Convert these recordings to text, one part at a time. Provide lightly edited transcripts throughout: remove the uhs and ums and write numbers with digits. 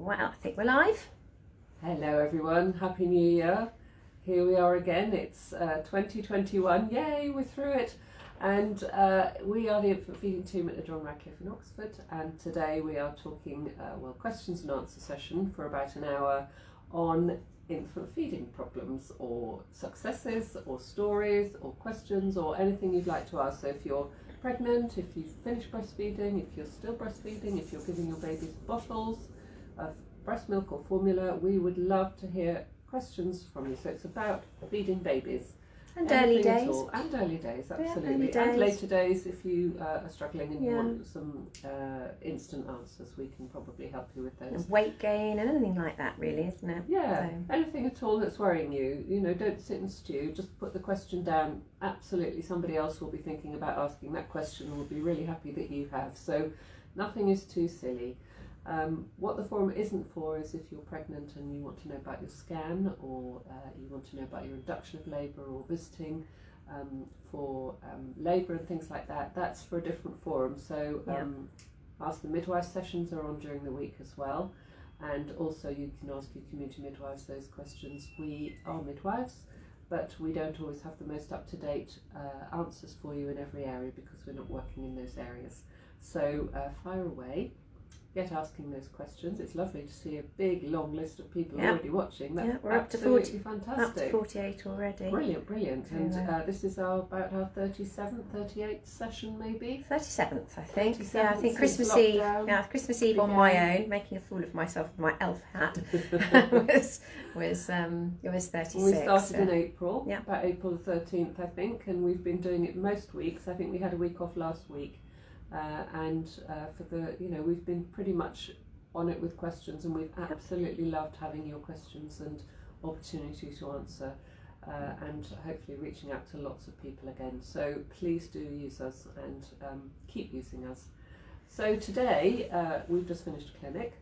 Well, I think we're live. Hello everyone, Happy New Year. Here we are again, it's 2021, yay, we're through it. And we are the infant feeding team at the John Radcliffe in Oxford, and today we are talking, questions and answer session for about an hour on infant feeding problems or successes or stories or questions or anything you'd like to ask. So if you're pregnant, if you've finished breastfeeding, if you're still breastfeeding, if you're giving your babies bottles of breast milk or formula, we would love to hear questions from you. So it's about feeding babies. And early days. And early days, absolutely. Yeah, early days. And later days, if you are struggling and you Yeah. want some instant answers, we can probably help you with those. And weight gain and anything like that, really, isn't it? Yeah, So. anything at all that's worrying you, don't sit and stew, just put the question down. Absolutely, somebody else will be thinking about asking that question and will be really happy that you have. So nothing is too silly. What the forum isn't for is if you're pregnant and you want to know about your scan, or you want to know about your induction of labour or visiting for labour and things like that. That's for a different forum. So Ask the Midwife sessions are on during the week as well, and also you can ask your community midwives those questions. We are midwives, but we don't always have the most up-to-date answers for you in every area because we're not working in those areas. So fire away. Get asking those questions. It's lovely to see a big long list of people already watching. That's we're up to 40, fantastic. Up to 48 already. Brilliant. And this is about our 37th, 38th session maybe? 37th, I think. 37th, Yeah, I think Christmas Eve. Yeah, Christmas Eve on my own, making a fool of myself with my elf hat, was 36. We started in April, Yeah. about April the 13th, I think, and we've been doing it most weeks. I think we had a week off last week. We've been pretty much on it with questions, and we've absolutely loved having your questions and opportunity to answer, and hopefully reaching out to lots of people again. So please do use us and keep using us. So today we've just finished clinic.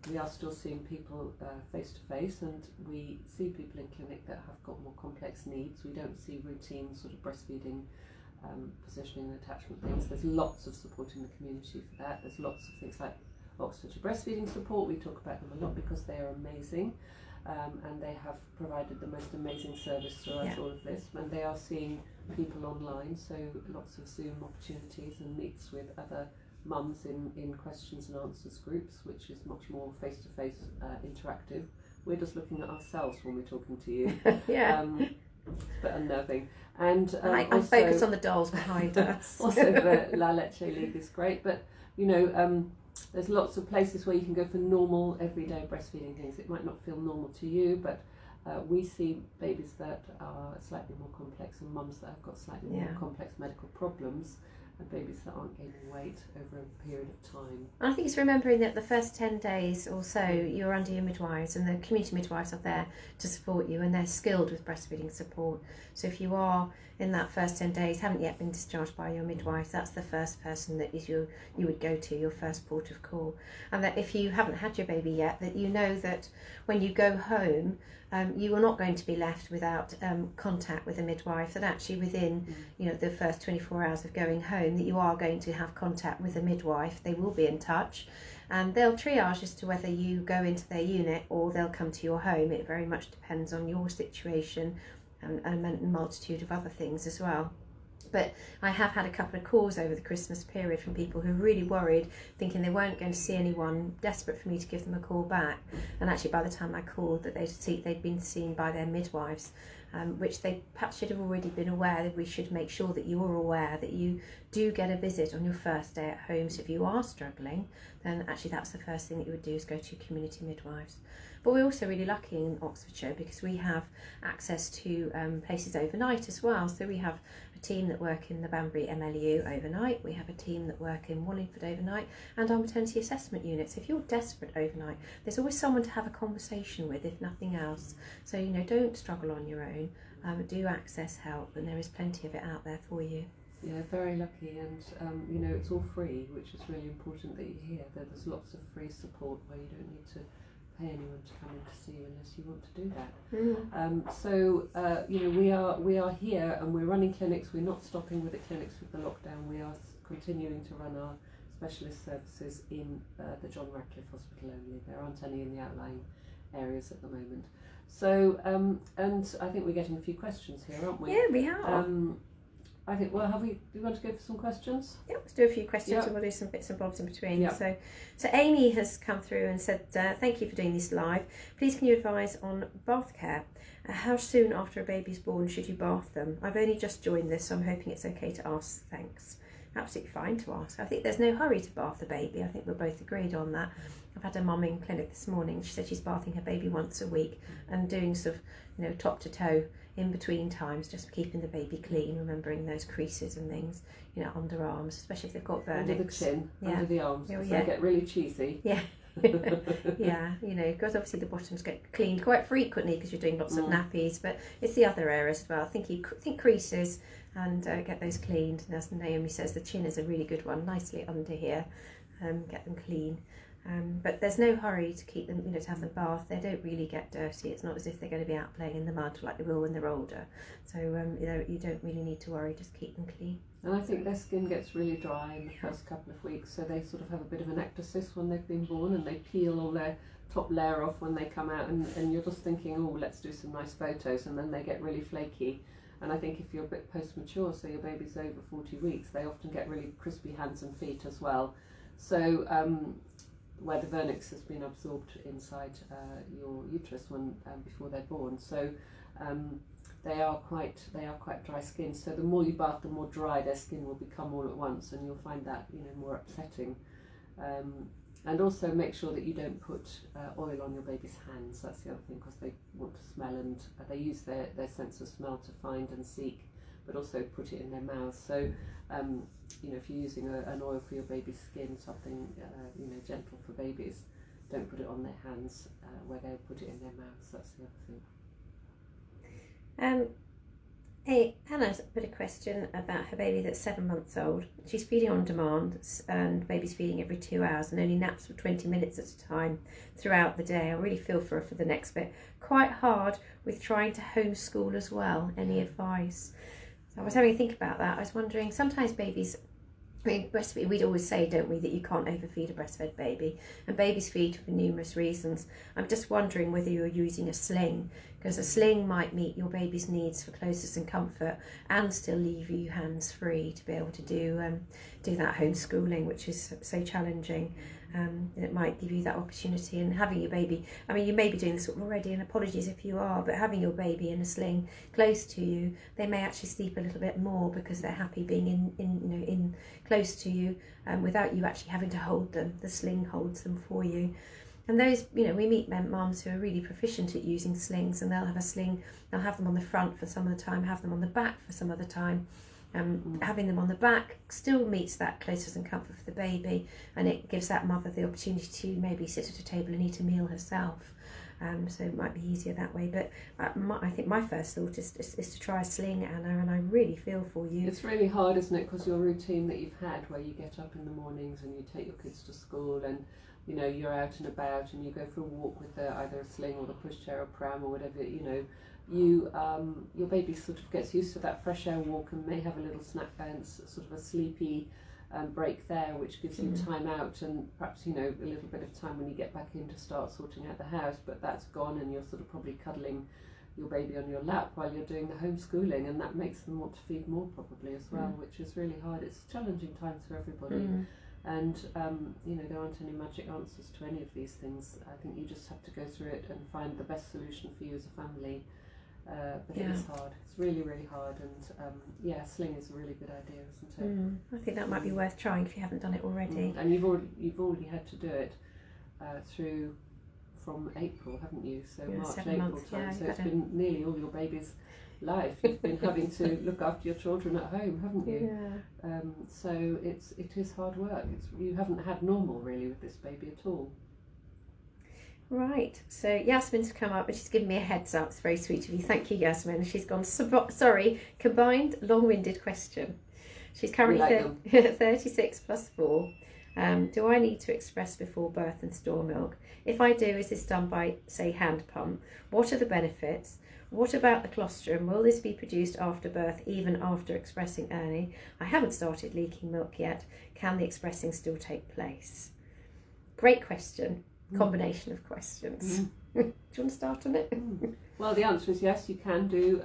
We are still seeing people face to face, and we see people in clinic that have got more complex needs. We don't see routine sort of breastfeeding positioning and attachment things. There's lots of support in the community for that. There's lots of things like Oxford breastfeeding support. We talk about them a lot because they are amazing, and they have provided the most amazing service throughout all of this, and they are seeing people online, so lots of Zoom opportunities and meets with other mums in questions and answers groups, which is much more face-to-face interactive. We're just looking at ourselves when we're talking to you. But unnerving. And I focus on the dolls behind us. Also the La Leche League is great, but there's lots of places where you can go for normal everyday breastfeeding things. It might not feel normal to you, but we see babies that are slightly more complex and mums that have got slightly more complex medical problems, and babies that aren't gaining weight over a period of time. I think it's remembering that the first 10 days or so you're under your midwives, and the community midwives are there to support you, and they're skilled with breastfeeding support. So if you are in that first 10 days, haven't yet been discharged by your midwife, that's the first person that you would go to, your first port of call. And that if you haven't had your baby yet, that you know that when you go home, you are not going to be left without contact with a midwife, that actually within the first 24 hours of going home, that you are going to have contact with a midwife. They will be in touch, and they'll triage as to whether you go into their unit or they'll come to your home. It very much depends on your situation and a multitude of other things as well. But I have had a couple of calls over the Christmas period from people who are really worried, thinking they weren't going to see anyone, desperate for me to give them a call back. And actually by the time I called, that they'd been seen by their midwives, which they perhaps should have already been aware. That we should make sure that you're aware that you do get a visit on your first day at home. So if you are struggling, then actually that's the first thing that you would do, is go to your community midwives. But we're also really lucky in Oxfordshire because we have access to places overnight as well. So we have a team that work in the Banbury MLU overnight, we have a team that work in Wallingford overnight, and our maternity assessment units. If you're desperate overnight, there's always someone to have a conversation with, if nothing else. So don't struggle on your own, do access help, and there is plenty of it out there for you. Yeah, very lucky, and it's all free, which is really important that you hear that there's lots of free support where you don't need to pay anyone to come in to see you unless you want to do that. We are here and we're running clinics. We're not stopping with the clinics with the lockdown. We are continuing to run our specialist services in the John Radcliffe Hospital only. There aren't any in the outlying areas at the moment. So, and I think we're getting a few questions here, aren't we? Yeah, we are. I think, well, do you want to go for some questions? Yeah, let's do a few questions, Yep. and we'll do some bits and bobs in between. Yep. So Amy has come through and said, thank you for doing this live. Please can you advise on bath care? How soon after a baby's born should you bath them? I've only just joined this, so I'm hoping it's okay to ask. Thanks. Absolutely fine to ask. I think there's no hurry to bath the baby. I think we're both agreed on that. I've had a mum in clinic this morning. She said she's bathing her baby once a week and doing sort of, top to toe in between times, just keeping the baby clean, remembering those creases and things, underarms, especially if they've got vernix. Under the chin, under the arms, because Yeah. they get really cheesy. Yeah. Yeah, because obviously the bottoms get cleaned quite frequently because you're doing lots of nappies, but it's the other areas as well. I think creases and get those cleaned. And as Naomi says, the chin is a really good one, nicely under here. Get them clean. But there's no hurry to keep them, to have them bathed. They don't really get dirty. It's not as if they're going to be out playing in the mud like they will when they're older. So, you don't really need to worry, just keep them clean. And I think their skin gets really dry in the first couple of weeks, so they sort of have a bit of an ectasis when they've been born, and they peel all their top layer off when they come out, and you're just thinking, oh, let's do some nice photos, and then they get really flaky. And I think if you're a bit post-mature, so your baby's over 40 weeks, they often get really crispy hands and feet as well. So where the vernix has been absorbed inside your uterus before they're born. So they are quite dry skinned. So the more you bath, the more dry their skin will become all at once, and you'll find that more upsetting. And also make sure that you don't put oil on your baby's hands. That's the other thing, because they want to smell, and they use their sense of smell to find and seek, but also put it in their mouths. So if you're using an oil for your baby's skin, something gentle for babies, don't put it on their hands where they'll put it in their mouths. That's the other thing. Hey, Hannah's put a question about her baby that's 7 months old. She's feeding on demand, and baby's feeding every 2 hours and only naps for 20 minutes at a time throughout the day. I really feel for her for the next bit. Quite hard with trying to homeschool as well. Any advice? So I was having a think about that. I was wondering, sometimes babies, breastfeed, we'd always say, don't we, that you can't overfeed a breastfed baby, and babies feed for numerous reasons. I'm just wondering whether you're using a sling, because a sling might meet your baby's needs for closeness and comfort and still leave you hands free to be able to do that homeschooling, which is so challenging. And it might give you that opportunity. And having your baby, you may be doing this already, and apologies if you are, but having your baby in a sling close to you, they may actually sleep a little bit more because they're happy being in close to you, without you actually having to hold them. The sling holds them for you. And those, we meet mums who are really proficient at using slings, and they'll have a sling, they'll have them on the front for some of the time, have them on the back for some of the time. Having them on the back still meets that closeness and comfort for the baby, and it gives that mother the opportunity to maybe sit at a table and eat a meal herself. So it might be easier that way. But I think my first thought is to try a sling, Anna, and I really feel for you. It's really hard, isn't it? Because your routine that you've had, where you get up in the mornings and you take your kids to school, and you're out and about, and you go for a walk with either a sling or the pushchair or pram or whatever, your baby sort of gets used to that fresh air walk and may have a little snack and sort of a sleepy break there, which gives you time out, and perhaps a little bit of time when you get back in to start sorting out the house, but that's gone, and you're sort of probably cuddling your baby on your lap while you're doing the homeschooling, and that makes them want to feed more probably as well, which is really hard. It's challenging times for everybody. And there aren't any magic answers to any of these things. I think you just have to go through it and find the best solution for you as a family. But it is hard. It's really, really hard. And sling is a really good idea, isn't it? I think that might be worth trying if you haven't done it already. And you've already had to do it through from April, haven't you? So March, April months, time. So it's been nearly all your baby's life. You've been having to look after your children at home, haven't you? Yeah. So it is hard work. You haven't had normal really with this baby at all. Right, so Yasmin's come up and she's given me a heads up. It's very sweet of you. Thank you, Yasmin. She's gone, sorry, combined long-winded question. She's currently 36 plus 4. Do I need to express before birth and store milk? If I do, is this done by, say, hand pump? What are the benefits? What about the colostrum? Will this be produced after birth, even after expressing early? I haven't started leaking milk yet. Can the expressing still take place? Great question. Combination of questions. Do you want to start on it? Well, the answer is yes, you can do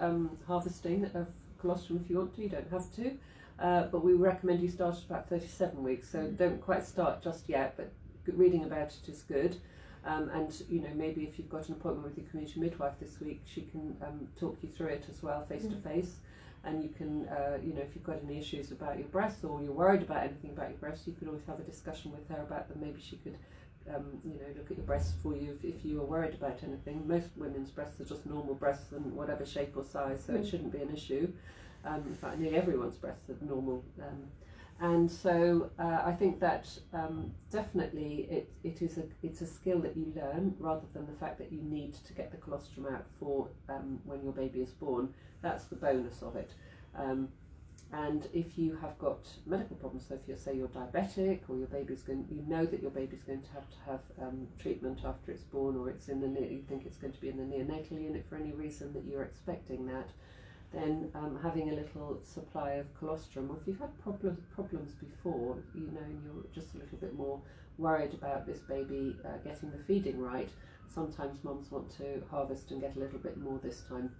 harvesting of colostrum if you want to. You don't have to. But we recommend you start at about 37 weeks, so don't quite start just yet, but reading about it is good. And maybe if you've got an appointment with your community midwife this week, she can talk you through it as well, face to face. And you can, if you've got any issues about your breasts or you're worried about anything about your breasts, you could always have a discussion with her about them. Maybe she could, look at your breasts for you if you are worried about anything. Most women's breasts are just normal breasts in whatever shape or size, so it shouldn't be an issue. In fact, nearly everyone's breasts are normal. And so I think that definitely it's a skill that you learn rather than the fact that you need to get the colostrum out for when your baby is born. That's the bonus of it. And if you have got medical problems, so if you're diabetic or your baby's you know that your baby's going to have treatment after it's born, or it's you think it's going to be in the neonatal unit for any reason that you're expecting that, then having a little supply of colostrum, or if you've had problems before, and you're just a little bit more worried about this baby getting the feeding right, sometimes mums want to harvest and get a little bit more this time.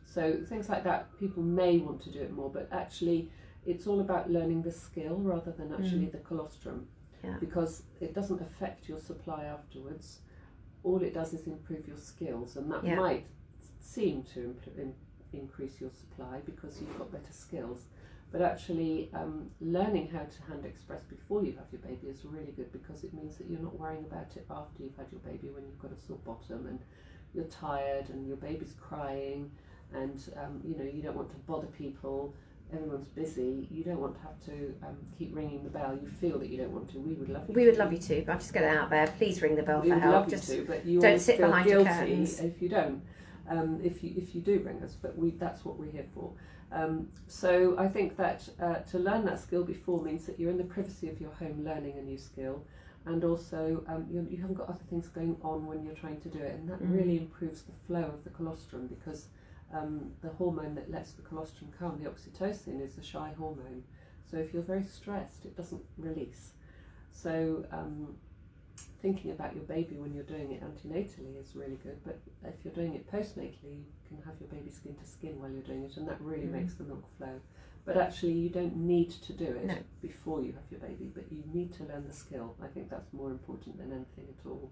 So things like that, people may want to do it more, but actually it's all about learning the skill rather than actually the colostrum, because it doesn't affect your supply afterwards. All it does is improve your skills, and that might seem to increase your supply because you've got better skills, but actually learning how to hand express before you have your baby is really good, because it means that you're not worrying about it after you've had your baby, when you've got a sore bottom and you're tired and your baby's crying and you don't want to bother people, everyone's busy, you don't want to have to keep ringing the bell. You feel that you don't want to. We would love you to, but I'll just get it out there. Please ring the bell for help. Just but you don't sit behind your curtains if you don't. If you do ring us, but that's what we're here for. So I think that to learn that skill before means that you're in the privacy of your home learning a new skill, and also you haven't got other things going on when you're trying to do it, and that really improves the flow of the colostrum, because the hormone that lets the colostrum come, the oxytocin, is the shy hormone. So if you're very stressed, it doesn't release. So thinking about your baby when you're doing it antenatally is really good, but if you're doing it postnatally, you can have your baby skin to skin while you're doing it, and that really makes the milk flow. But actually you don't need to do it before you have your baby, but you need to learn the skill. I think that's more important than anything at all.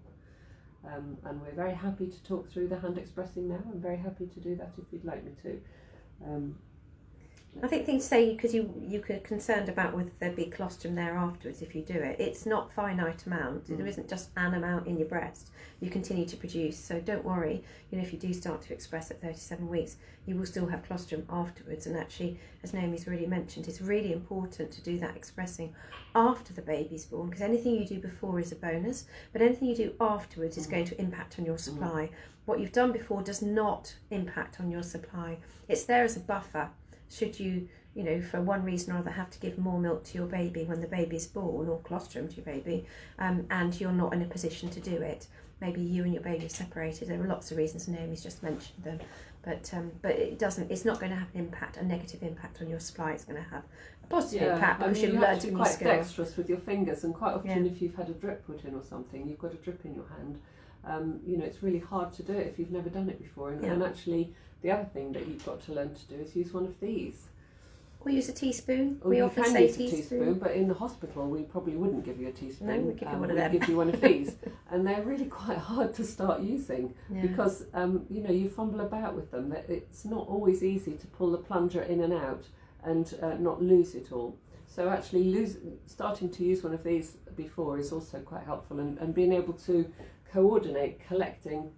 And we're very happy to talk through the hand expressing now. I'm very happy to do that if you'd like me to. I think things to say, because you're concerned about whether there'd be colostrum there afterwards if you do it. It's not finite amount. There isn't just an amount in your breast. You continue to produce, so don't worry. If you do start to express at 37 weeks, you will still have colostrum afterwards. And actually, as Naomi's already mentioned, it's really important to do that expressing after the baby's born, because anything you do before is a bonus, but anything you do afterwards is going to impact on your supply. What you've done before does not impact on your supply. It's there as a buffer. Should you, for one reason or other, have to give more milk to your baby when the baby is born, or colostrum to your baby, and you're not in a position to do it. Maybe you and your baby are separated. There are lots of reasons, Naomi's just mentioned them, but it's not going to have an impact, a negative impact on your supply. It's going to have a positive impact, because you've learned to be quite dexterous with your fingers, and quite often if you've had a drip put in or something, you've got a drip in your hand. It's really hard to do it if you've never done it before, and actually the other thing that you've got to learn to do is use one of these. Or use a teaspoon. Or we often say use a teaspoon, but in the hospital we probably wouldn't give you a teaspoon. No, we'd give you one of them. We'd give you one of these, and they're really quite hard to start using because you fumble about with them. It's not always easy to pull the plunger in and out and not lose it all. So actually starting to use one of these before is also quite helpful, and being able to coordinate collecting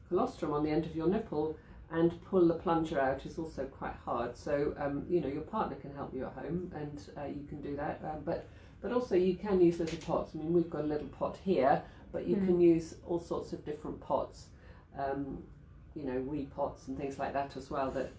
colostrum on the end of your nipple and pull the plunger out is also quite hard. So your partner can help you at home, and you can do that, but also you can use little pots. I mean, we've got a little pot here, but you can use all sorts of different pots. wee pots and things like that as well, that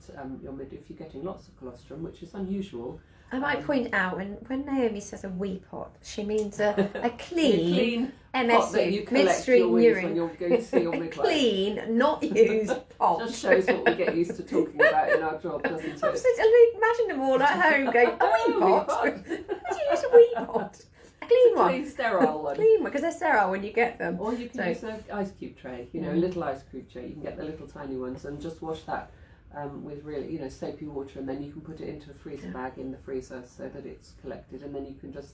if you're getting lots of colostrum, which is unusual. I might point out, when Naomi says a wee pot, she means a clean pot that you MSU, collect midstream your wees when urine. you're going to see your A midwife. clean, not used pot. Just shows what we get used to talking about in our job, doesn't it? Imagine them all at home going, a wee pot? How do you use a wee pot? A clean one. Clean, sterile one. Clean one, because they're sterile when you get them. Or you can use an ice cube tray, a little ice cube tray. You can get the little tiny ones and just wash that with really, soapy water, and then you can put it into a freezer bag in the freezer so that it's collected, and then you can just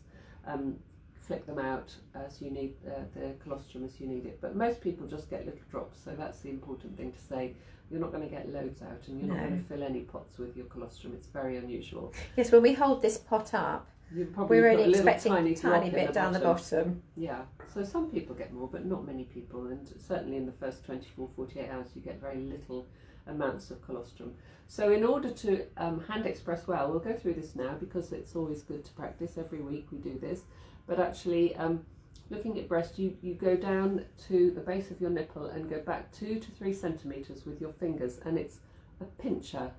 flick them out as you need the colostrum as you need it. But most people just get little drops, so that's the important thing to say. You're not going to get loads out, and you're not going to fill any pots with your colostrum. It's very unusual. Yes, when we hold this pot up, we're only expecting a tiny bit down the bottom. Yeah, so some people get more, but not many people, and certainly in the first 24, 48 hours you get very little amounts of colostrum. So in order to hand express well, we'll go through this now because it's always good to practice. Every week we do this, but actually looking at breast, you go down to the base of your nipple and go back 2 to 3 centimetres with your fingers, and it's a pincher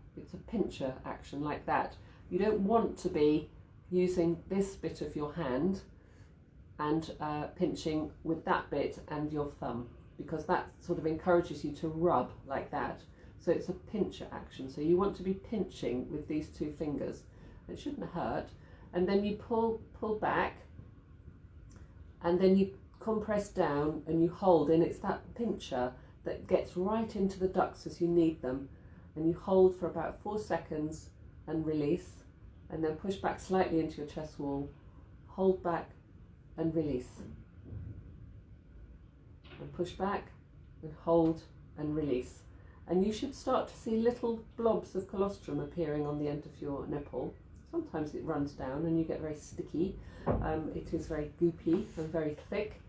action like that. You don't want to be using this bit of your hand and pinching with that bit and your thumb, because that sort of encourages you to rub like that. So it's a pincher action. So you want to be pinching with these 2 fingers. It shouldn't hurt. And then you pull back, and then you compress down and you hold, and it's that pincher that gets right into the ducts as you need them. And you hold for about 4 seconds and release, and then push back slightly into your chest wall, hold back and release. And push back and hold and release. And you should start to see little blobs of colostrum appearing on the end of your nipple. Sometimes it runs down and you get very sticky. It is very goopy and very thick.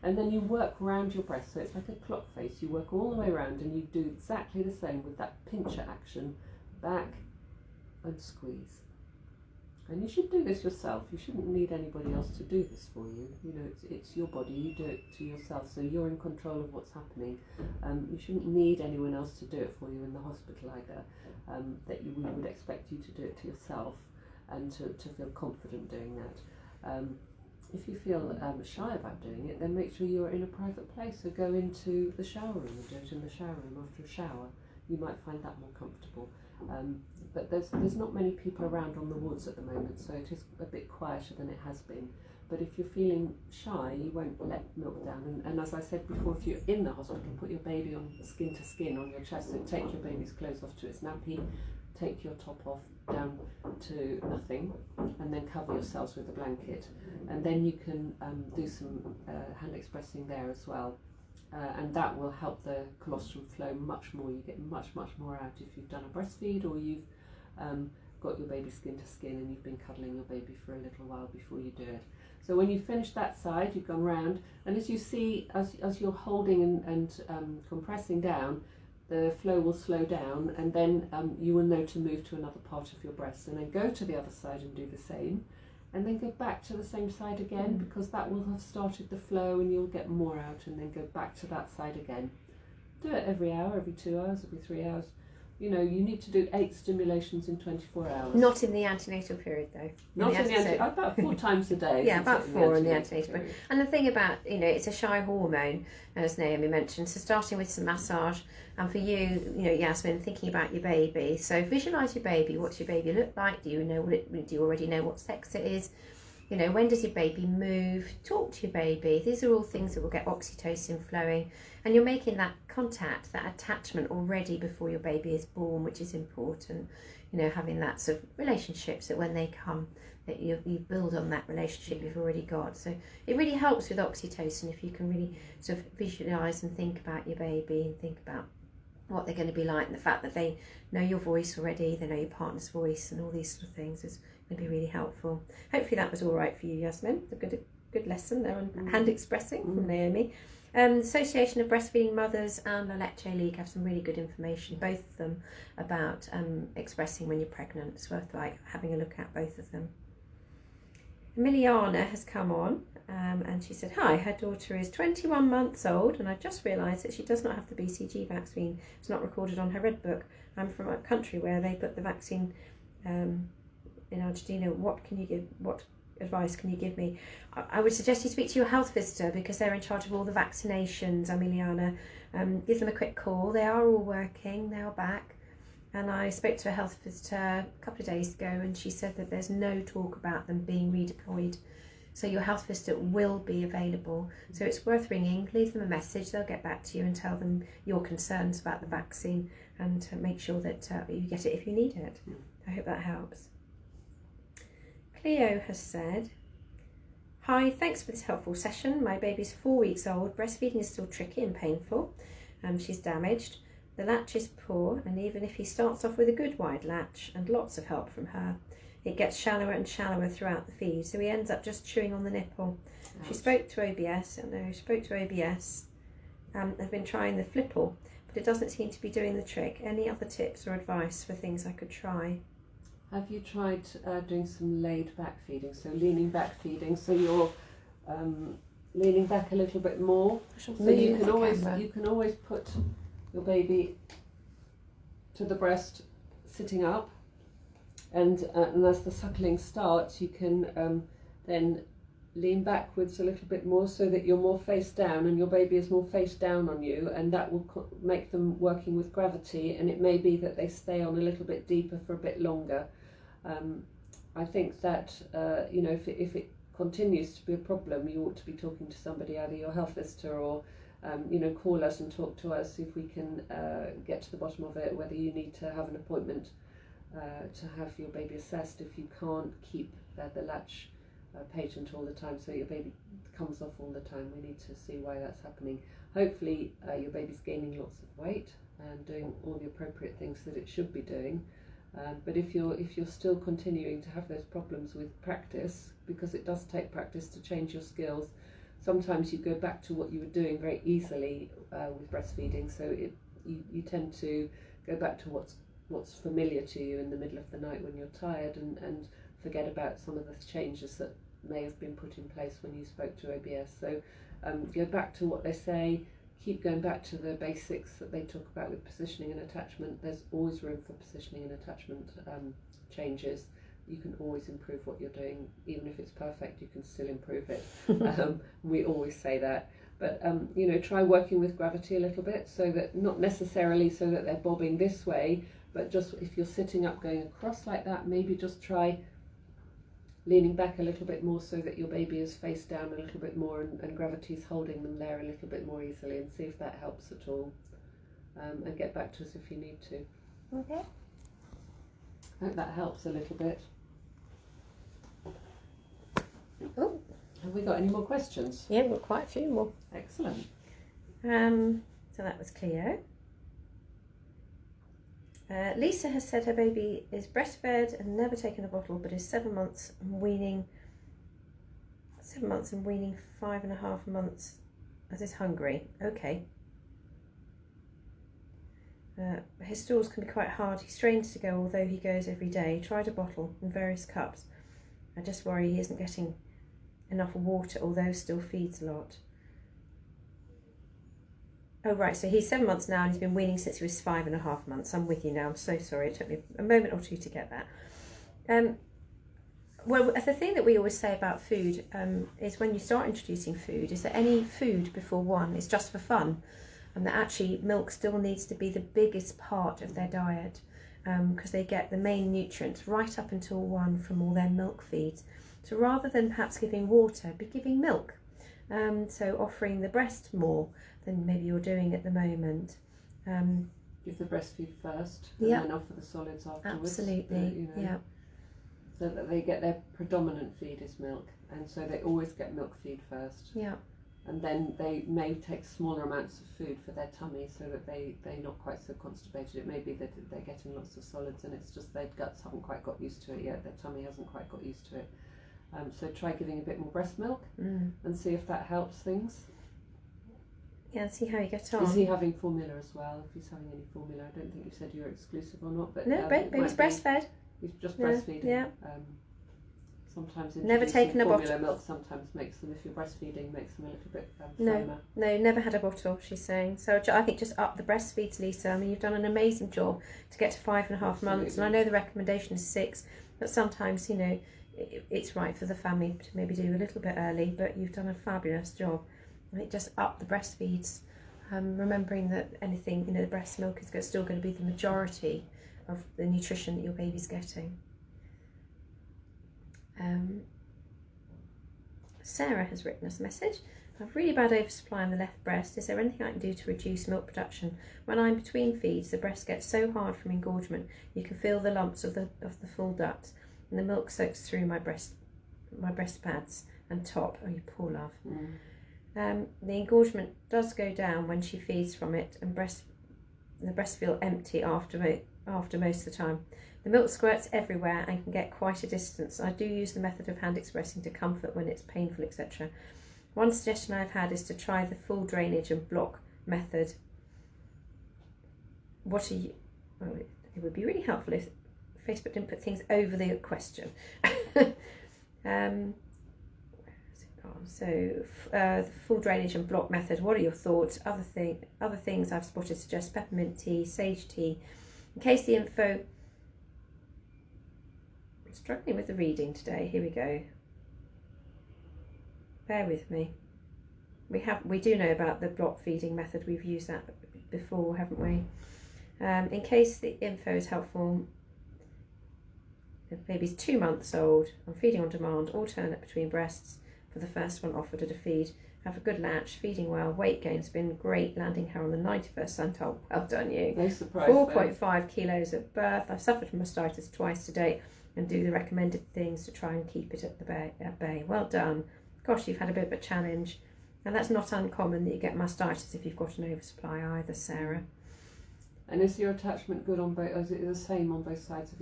And then you work round your breast, so it's like a clock face. You work all the way around and you do exactly the same with that pincher action. Back and squeeze. And you should do this yourself. You shouldn't need anybody else to do this for you. It's your body. You do it to yourself, so you're in control of what's happening. You shouldn't need anyone else to do it for you in the hospital either. We would expect you to do it to yourself and to feel confident doing that. If you feel shy about doing it, then make sure you're in a private place. So go into the shower room and do it in the shower room after a shower. You might find that more comfortable. But there's not many people around on the wards at the moment, so it is a bit quieter than it has been. But if you're feeling shy, you won't let milk down. And as I said before, if you're in the hospital, put your baby on skin to skin on your chest. So take your baby's clothes off to its nappy, take your top off down to nothing, and then cover yourselves with a blanket. And then you can do some hand expressing there as well. And that will help the colostrum flow much more. You get much more out if you've done a breastfeed, or you've got your baby skin to skin and you've been cuddling your baby for a little while before you do it. So when you finish that side, you've gone round, and as you see, as you're holding and compressing down, the flow will slow down, and then you will know to move to another part of your breast, and then go to the other side and do the same. And then go back to the same side again, because that will have started the flow and you'll get more out, and then go back to that side again. Do it every hour, every 2 hours, every 3 hours. You need to do 8 stimulations in 24 hours. Not in the antenatal period though. Not in the antenatal, about 4 times a day. Yeah, about 4 in the antenatal period. And the thing about, it's a shy hormone, as Naomi mentioned, so starting with some massage, and for you, Yasmin, thinking about your baby. So visualise your baby. What's your baby look like? Do you already know what sex it is? When does your baby move? Talk to your baby. These are all things that will get oxytocin flowing, and you're making that contact, that attachment already before your baby is born, which is important. Having that sort of relationships that when they come, that you build on that relationship you've already got. So it really helps with oxytocin if you can really sort of visualise and think about your baby and think about what they're going to be like, and the fact that they know your voice already, they know your partner's voice, and all these sort of things is going to be really helpful. Hopefully that was all right for you, Yasmin. A good lesson there on hand expressing from Naomi. Association of Breastfeeding Mothers and La Leche League have some really good information, both of them, about expressing when you're pregnant. It's worth having a look at both of them. Emiliana has come on And she said, hi, her daughter is 21 months old, and I just realised that she does not have the BCG vaccine. It's not recorded on her red book. I'm from a country where they put the vaccine in Argentina. What advice can you give me? I would suggest you speak to your health visitor, because they're in charge of all the vaccinations, Emiliana. Give them a quick call. They are all working, they are back. And I spoke to a health visitor a couple of days ago, and she said that there's no talk about them being redeployed. So your health visitor will be available. So it's worth ringing, leave them a message, they'll get back to you and tell them your concerns about the vaccine, and make sure that you get it if you need it. I hope that helps. Cleo has said, hi, thanks for this helpful session. My baby's 4 weeks old. Breastfeeding is still tricky and painful. She's damaged. The latch is poor, and even if he starts off with a good wide latch and lots of help from her, it gets shallower and shallower throughout the feed, so he ends up just chewing on the nipple. Ouch. She spoke to OBS, I've been trying the Flipple, but it doesn't seem to be doing the trick. Any other tips or advice for things I could try? Have you tried doing some laid back feeding, so leaning back feeding, so you're leaning back a little bit more, so you can always put your baby to the breast sitting up, and as the suckling starts, you can then lean backwards a little bit more, so that you're more face down and your baby is more face down on you, and that will make them working with gravity, and it may be that they stay on a little bit deeper for a bit longer. I think that if it continues to be a problem, you ought to be talking to somebody, either your health visitor or call us and talk to us if we can get to the bottom of it, whether you need to have an appointment to have your baby assessed if you can't keep the latch patent all the time, so your baby comes off all the time. We need to see why that's happening. Hopefully your baby's gaining lots of weight and doing all the appropriate things that it should be doing. But if you're still continuing to have those problems with practice, because it does take practice to change your skills, sometimes you go back to what you were doing very easily with breastfeeding, so you tend to go back to what's familiar to you in the middle of the night when you're tired, and forget about some of the changes that may have been put in place when you spoke to OBS. So go back to what they say, keep going back to the basics that they talk about with positioning and attachment. There's always room for positioning and attachment changes. You can always improve what you're doing. Even if it's perfect, you can still improve it. We always say that. But try working with gravity a little bit, so that not necessarily so that they're bobbing this way, but just if you're sitting up going across like that, maybe just try leaning back a little bit more, so that your baby is face down a little bit more, and gravity is holding them there a little bit more easily, and see if that helps at all. And get back to us if you need to. Okay. I hope that helps a little bit. Oh, have we got any more questions? Yeah, we've got quite a few more. Excellent. So that was Cleo. Lisa has said her baby is breastfed and never taken a bottle, but is 7 months and weaning 5.5 months, as is hungry. Okay. His stools can be quite hard. He strains to go, although he goes every day. Tried a bottle in various cups. I just worry he isn't getting enough water, although still feeds a lot. Oh right, so he's 7 months now and he's been weaning since he was 5.5 months. I'm with you now, I'm so sorry, it took me a moment or two to get that. Well, the thing that we always say about food is when you start introducing food, is that any food before 1 is just for fun, and that actually milk still needs to be the biggest part of their diet, because they get the main nutrients right up until 1 from all their milk feeds. So rather than perhaps giving water, be giving milk. So offering the breast more than maybe you're doing at the moment. Give the breastfeed first, and then offer the solids afterwards. Absolutely, yeah. So that they get their predominant feed is milk, and so they always get milk feed first. Yeah. And then they may take smaller amounts of food for their tummy, so that they're not quite so constipated. It may be that they're getting lots of solids, and it's just their guts haven't quite got used to it yet. Their tummy hasn't quite got used to it. So try giving a bit more breast milk and see if that helps things. Yeah, see how you get on. Is he having formula as well? If he's having any formula, I don't think you said you were exclusive or not. But no, baby's breastfed. He's just breastfeeding. Yeah. Sometimes Never taken a formula milk sometimes makes them, if you're breastfeeding, makes them a little bit firmer. No, never had a bottle, she's saying. So I think just up the breastfeeds, Lisa. I mean, you've done an amazing job to get to 5.5 months, and I know the recommendation is 6, but sometimes, you know, it's right for the family to maybe do a little bit early, but you've done a fabulous job. I think just up the breastfeeds, remembering that anything, you know, the breast milk is still going to be the majority of the nutrition that your baby's getting. Sarah has written us a message. I have really bad oversupply on the left breast. Is there anything I can do to reduce milk production? When I'm between feeds, the breast gets so hard from engorgement. You can feel the lumps of the full ducts, and the milk soaks through my breast pads and top. Oh, you poor love. The engorgement does go down when she feeds from it, and the breasts feel empty after most of the time. The milk squirts everywhere and can get quite a distance. I do use the method of hand expressing to comfort when it's painful, etc. One suggestion I've had is to try the full drainage and block method. It would be really helpful if Facebook didn't put things over the question. The full drainage and block method. What are your thoughts? Other things I've spotted suggest peppermint tea, sage tea. In case the info. I'm struggling with the reading today. Here we go. Bear with me. We do know about the block feeding method. We've used that before, haven't we? In case the info is helpful, the baby's 2 months old. I'm feeding on demand, alternate between breasts for the first one offered at a feed. Have a good latch, feeding well, weight gain's been great, landing her on the 91st centile. Well done you. No surprise. 4.5 kilos at birth. I've suffered from mastitis twice to date and do the recommended things to try and keep it at bay. Well done. Gosh, you've had a bit of a challenge. And that's not uncommon that you get mastitis if you've got an oversupply either, Sarah. And is your attachment good on both? Is it the same on both sides?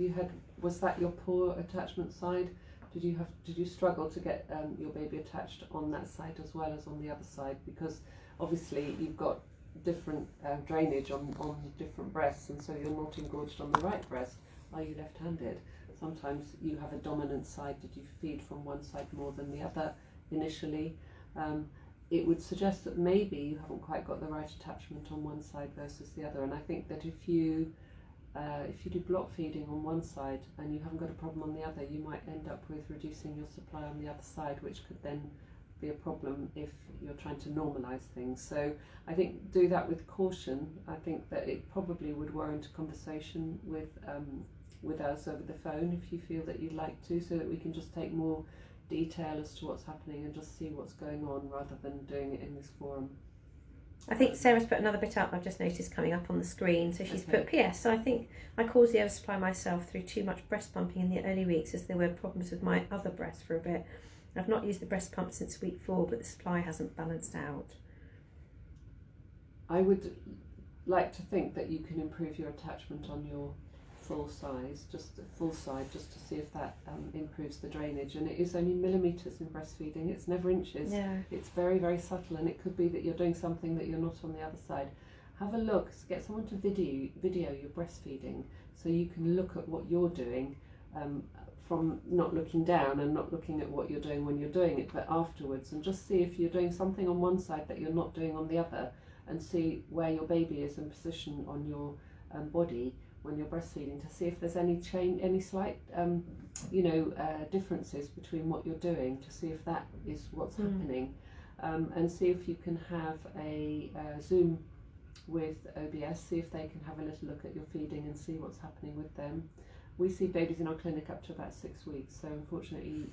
Was that your poor attachment side? Did you struggle to get your baby attached on that side as well as on the other side? Because obviously you've got different drainage on different breasts, and so you're not engorged on the right breast. Are you left-handed? Sometimes you have a dominant side. Did you feed from one side more than the other initially? It would suggest that maybe you haven't quite got the right attachment on one side versus the other. And I think that if you do block feeding on one side and you haven't got a problem on the other, you might end up with reducing your supply on the other side, which could then be a problem if you're trying to normalise things. So I think do that with caution. I think that it probably would warrant a conversation with us over the phone if you feel that you'd like to, so that we can just take more detail as to what's happening and just see what's going on rather than doing it in this forum. I think Sarah's put another bit up, I've just noticed coming up on the screen. So she's put, P.S. So I think I caused the oversupply myself through too much breast pumping in the early weeks, as there were problems with my other breast for a bit. I've not used the breast pump since week 4, but the supply hasn't balanced out. I would like to think that you can improve your attachment on your full side, just to see if that improves the drainage. And it is only millimetres in breastfeeding, it's never inches. Yeah. It's very, very subtle, and it could be that you're doing something that you're not on the other side. Have a look, get someone to video your breastfeeding so you can look at what you're doing from not looking down and not looking at what you're doing when you're doing it, but afterwards, and just see if you're doing something on one side that you're not doing on the other, and see where your baby is in position on your body when you're breastfeeding, to see if there's any slight differences between what you're doing, to see if that is what's happening, and see if you can have a Zoom with OBS, see if they can have a little look at your feeding and see what's happening with them. We see babies in our clinic up to about 6 weeks, so unfortunately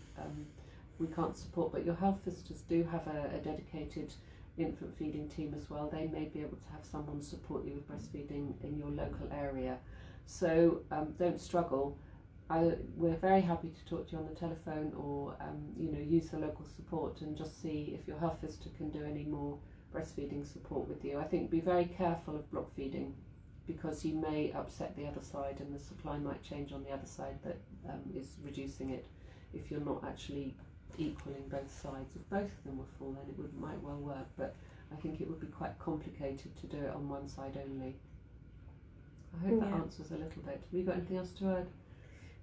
we can't support, but your health visitors do have a dedicated infant feeding team as well. They may be able to have someone support you with breastfeeding in your local area. So don't struggle. We're very happy to talk to you on the telephone, or use the local support and just see if your health visitor can do any more breastfeeding support with you. I think be very careful of block feeding, because you may upset the other side and the supply might change on the other side that is reducing it if you're not actually equaling both sides. If both of them were full, then it might well work, but I think it would be quite complicated to do it on one side only. I hope that answers a little bit. Have you got anything else to add?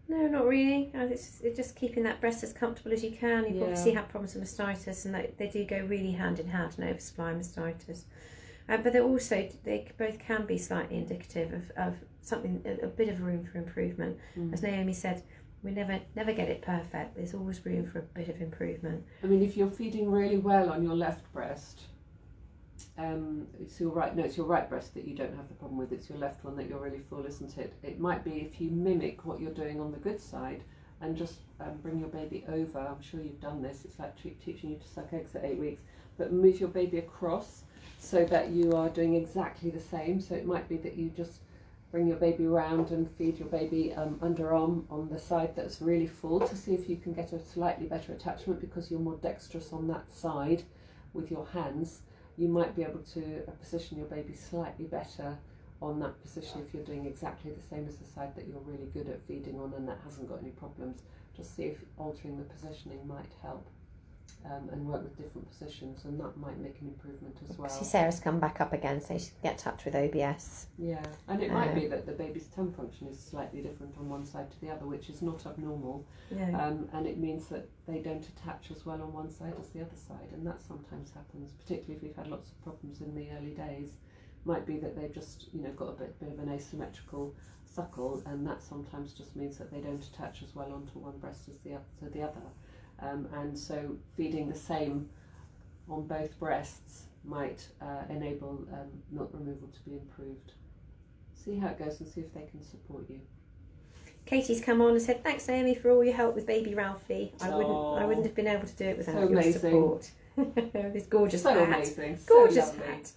No, not really. It's just keeping that breast as comfortable as you can. You've obviously had problems with mastitis, and they do go really hand in hand in oversupply and mastitis. But they both can be slightly indicative of something, a bit of room for improvement. As Naomi said, we never get it perfect. There's always room for a bit of improvement. I mean, if you're feeding really well on your left breast, it's your right breast that you don't have the problem with. It's your left one that you're really full, isn't it? It might be if you mimic what you're doing on the good side and just bring your baby over. I'm sure you've done this. It's like teaching you to suck eggs at 8 weeks, but move your baby across so that you are doing exactly the same. So it might be that you just bring your baby around and feed your baby underarm on the side that's really full to see if you can get a slightly better attachment, because you're more dexterous on that side with your hands. You might be able to position your baby slightly better on that position if you're doing exactly the same as the side that you're really good at feeding on and that hasn't got any problems. Just see if altering the positioning might help, and work with different positions, and that might make an improvement as well. See, Sarah's come back up again, so she can get in touch with OBS. Yeah, and it might be that the baby's tongue function is slightly different on one side to the other, which is not abnormal. Yeah. And it means that they don't attach as well on one side as the other side, and that sometimes happens, particularly if we've had lots of problems in the early days. Might be that they've just got a bit of an asymmetrical suckle, and that sometimes just means that they don't attach as well onto one breast as the other. And so feeding the same on both breasts might enable milk removal to be improved. See how it goes and see if they can support you. Katie's come on and said, thanks Naomi for all your help with baby Ralphie. I wouldn't have been able to do it without your support. This gorgeous hat. Amazing. Gorgeous hat.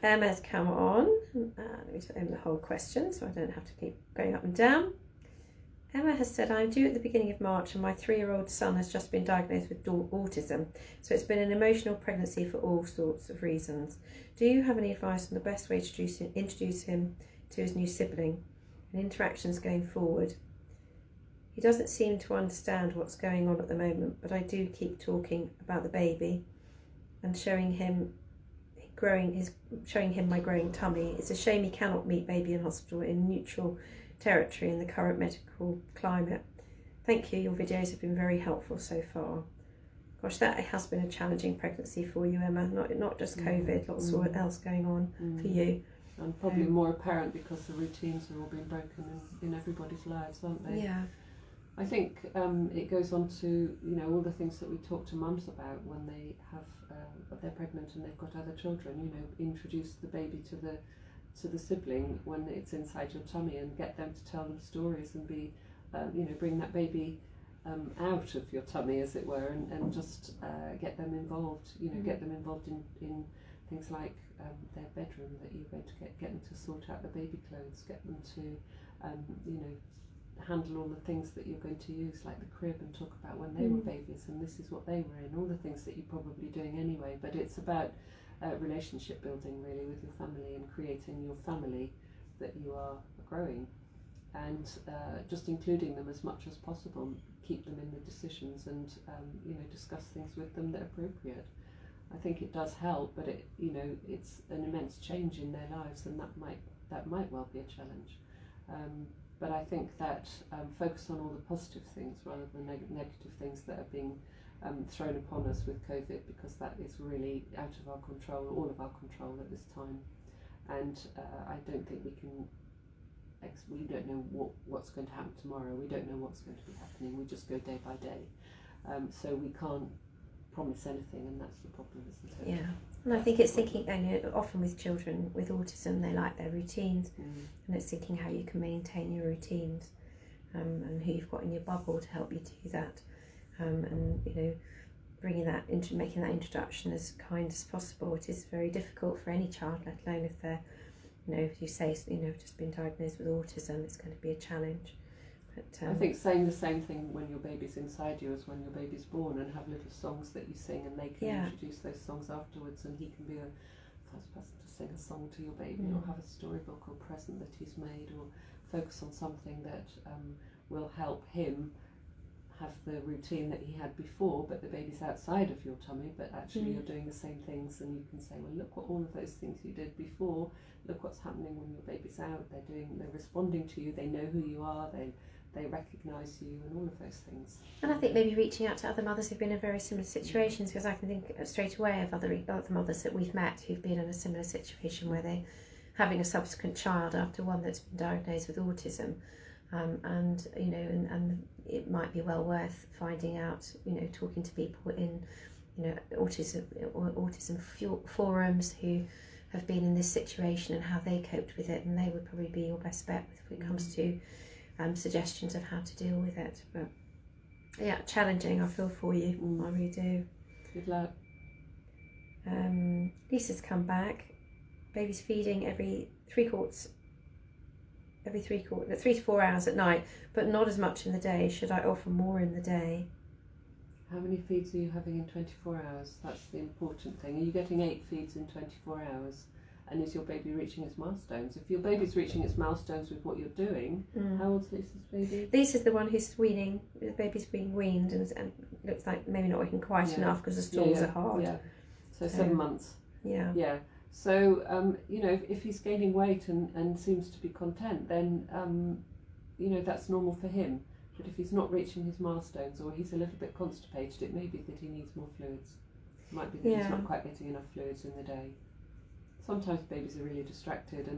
Emma's come on. Let me tell Emma the whole question so I don't have to keep going up and down. Emma has said, I'm due at the beginning of March and my 3-year-old son has just been diagnosed with autism. So it's been an emotional pregnancy for all sorts of reasons. Do you have any advice on the best way to introduce him to his new sibling and interactions going forward? He doesn't seem to understand what's going on at the moment, but I do keep talking about the baby and showing him my growing tummy. It's a shame he cannot meet baby in hospital in neutral territory in the current medical climate. Thank you, your videos have been very helpful so far. Gosh, that has been a challenging pregnancy for you, Emma, not just COVID, lots of else going on for you. And probably more apparent because the routines are all being broken in everybody's lives, aren't they? Yeah. I think it goes on to all the things that we talk to mums about when they have they're pregnant and they've got other children. Introduce the baby to the sibling when it's inside your tummy and get them to tell them stories and be bring that baby out of your tummy, as it were, and just get them involved. Get them involved in things like their bedroom, that you're going to get them to sort out the baby clothes, get them to handle all the things that you're going to use, like the crib, and talk about when they were babies and this is what they were in, all the things that you're probably doing anyway. But it's about relationship building really with your family and creating your family that you are growing, and just including them as much as possible. Keep them in the decisions and discuss things with them that are appropriate. I think it does help, but it's an immense change in their lives, and that might well be a challenge. But I think that focus on all the positive things rather than negative things that are being thrown upon us with COVID, because that is really out of our control, all of our control at this time. And I don't think we don't know what's going to happen tomorrow. We don't know what's going to be happening. We just go day by day. So we can't promise anything, and that's the problem, isn't it? Yeah. And I think it's thinking, often with children with autism, they like their routines, and it's thinking how you can maintain your routines, and who you've got in your bubble to help you do that, and bringing that into making that introduction as kind as possible. It is very difficult for any child, let alone if they're, as you say, just been diagnosed with autism. It's going to be a challenge. But, I think saying the same thing when your baby's inside you as when your baby's born, and have little songs that you sing, and they can introduce those songs afterwards, and he can be the first person to sing a song to your baby, or have a storybook or present that he's made, or focus on something that will help him have the routine that he had before, but the baby's outside of your tummy, but actually you're doing the same things, and you can say, well, look what all of those things you did before, look what's happening when your baby's out, they're responding to you, they know who you are, they recognise you, and all of those things. And I think maybe reaching out to other mothers who've been in very similar situations, because I can think straight away of other mothers that we've met who've been in a similar situation where they're having a subsequent child after one that's been diagnosed with autism, and it might be well worth finding out, talking to people in, autism forums who have been in this situation and how they coped with it, and they would probably be your best bet when it comes to suggestions of how to deal with it. But yeah, challenging. I feel for you. I really do. Good luck. Lisa's come back. Baby's feeding every 3 to 4 hours at night, but not as much in the day. Should I offer more in the day? How many feeds are you having in 24 hours? That's the important thing. Are you getting 8 feeds in 24 hours? And is your baby reaching its milestones? If your baby's reaching its milestones with what you're doing, how old's Lisa's baby? Lisa's the one who's weaning. The baby's being weaned and looks like maybe not working quite enough because the stalls are hard. Yeah. So 7 months. Yeah. Yeah. So, if he's gaining weight and seems to be content, then, that's normal for him. But if he's not reaching his milestones, or he's a little bit constipated, it may be that he needs more fluids. It might be that he's not quite getting enough fluids in the day. Sometimes babies are really distracted,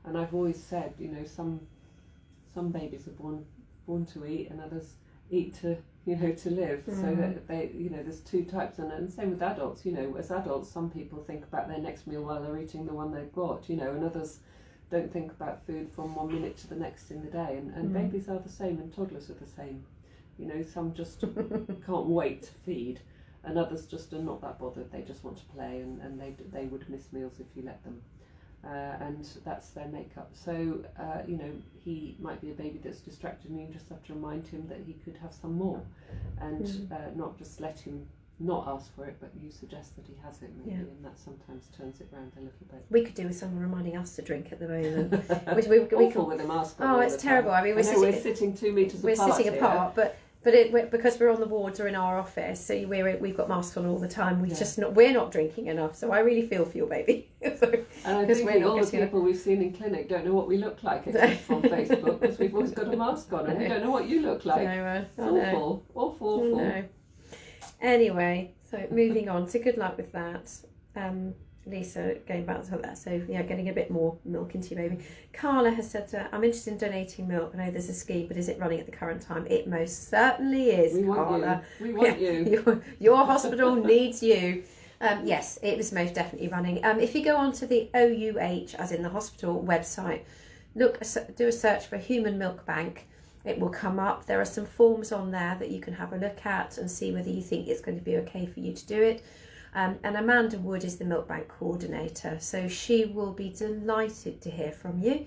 and I've always said, some babies are born to eat, and others eat to live. So that they, there's 2 types, and same with adults. As adults, some people think about their next meal while they're eating the one they've got, and others don't think about food from 1 minute to the next in the day. And babies are the same, and toddlers are the same. Some just can't wait to feed, and others just are not that bothered. They just want to play, and they would miss meals if you let them. And that's their makeup. So, he might be a baby that's distracted, and you just have to remind him that he could have some more, and not just let him not ask for it, but you suggest that he has it, maybe, and that sometimes turns it round a little bit. We could do with someone reminding us to drink at the moment. Awful with a mask on. Oh, it's terrible. I mean, we're sitting 2 meters apart. We're sitting apart, but because we're on the wards or in our office, so we've got masks on all the time. We're not drinking enough. So I really feel for your baby. And I think all the people we've seen in clinic don't know what we look like, except from Facebook, because we've always got a mask on, and we don't know what you look like. It's awful. No. Anyway, so moving on. So good luck with that. Lisa, going back to that, so getting a bit more milk into your baby. Carla has said, I'm interested in donating milk. I know there's a scheme, but is it running at the current time? It most certainly is, Carla. We want you. Your hospital needs you. Yes, it was most definitely running. If you go onto the OUH, as in the hospital website, do a search for Human Milk Bank. It will come up. There are some forms on there that you can have a look at and see whether you think it's going to be okay for you to do it. And Amanda Wood is the Milk Bank coordinator, so she will be delighted to hear from you.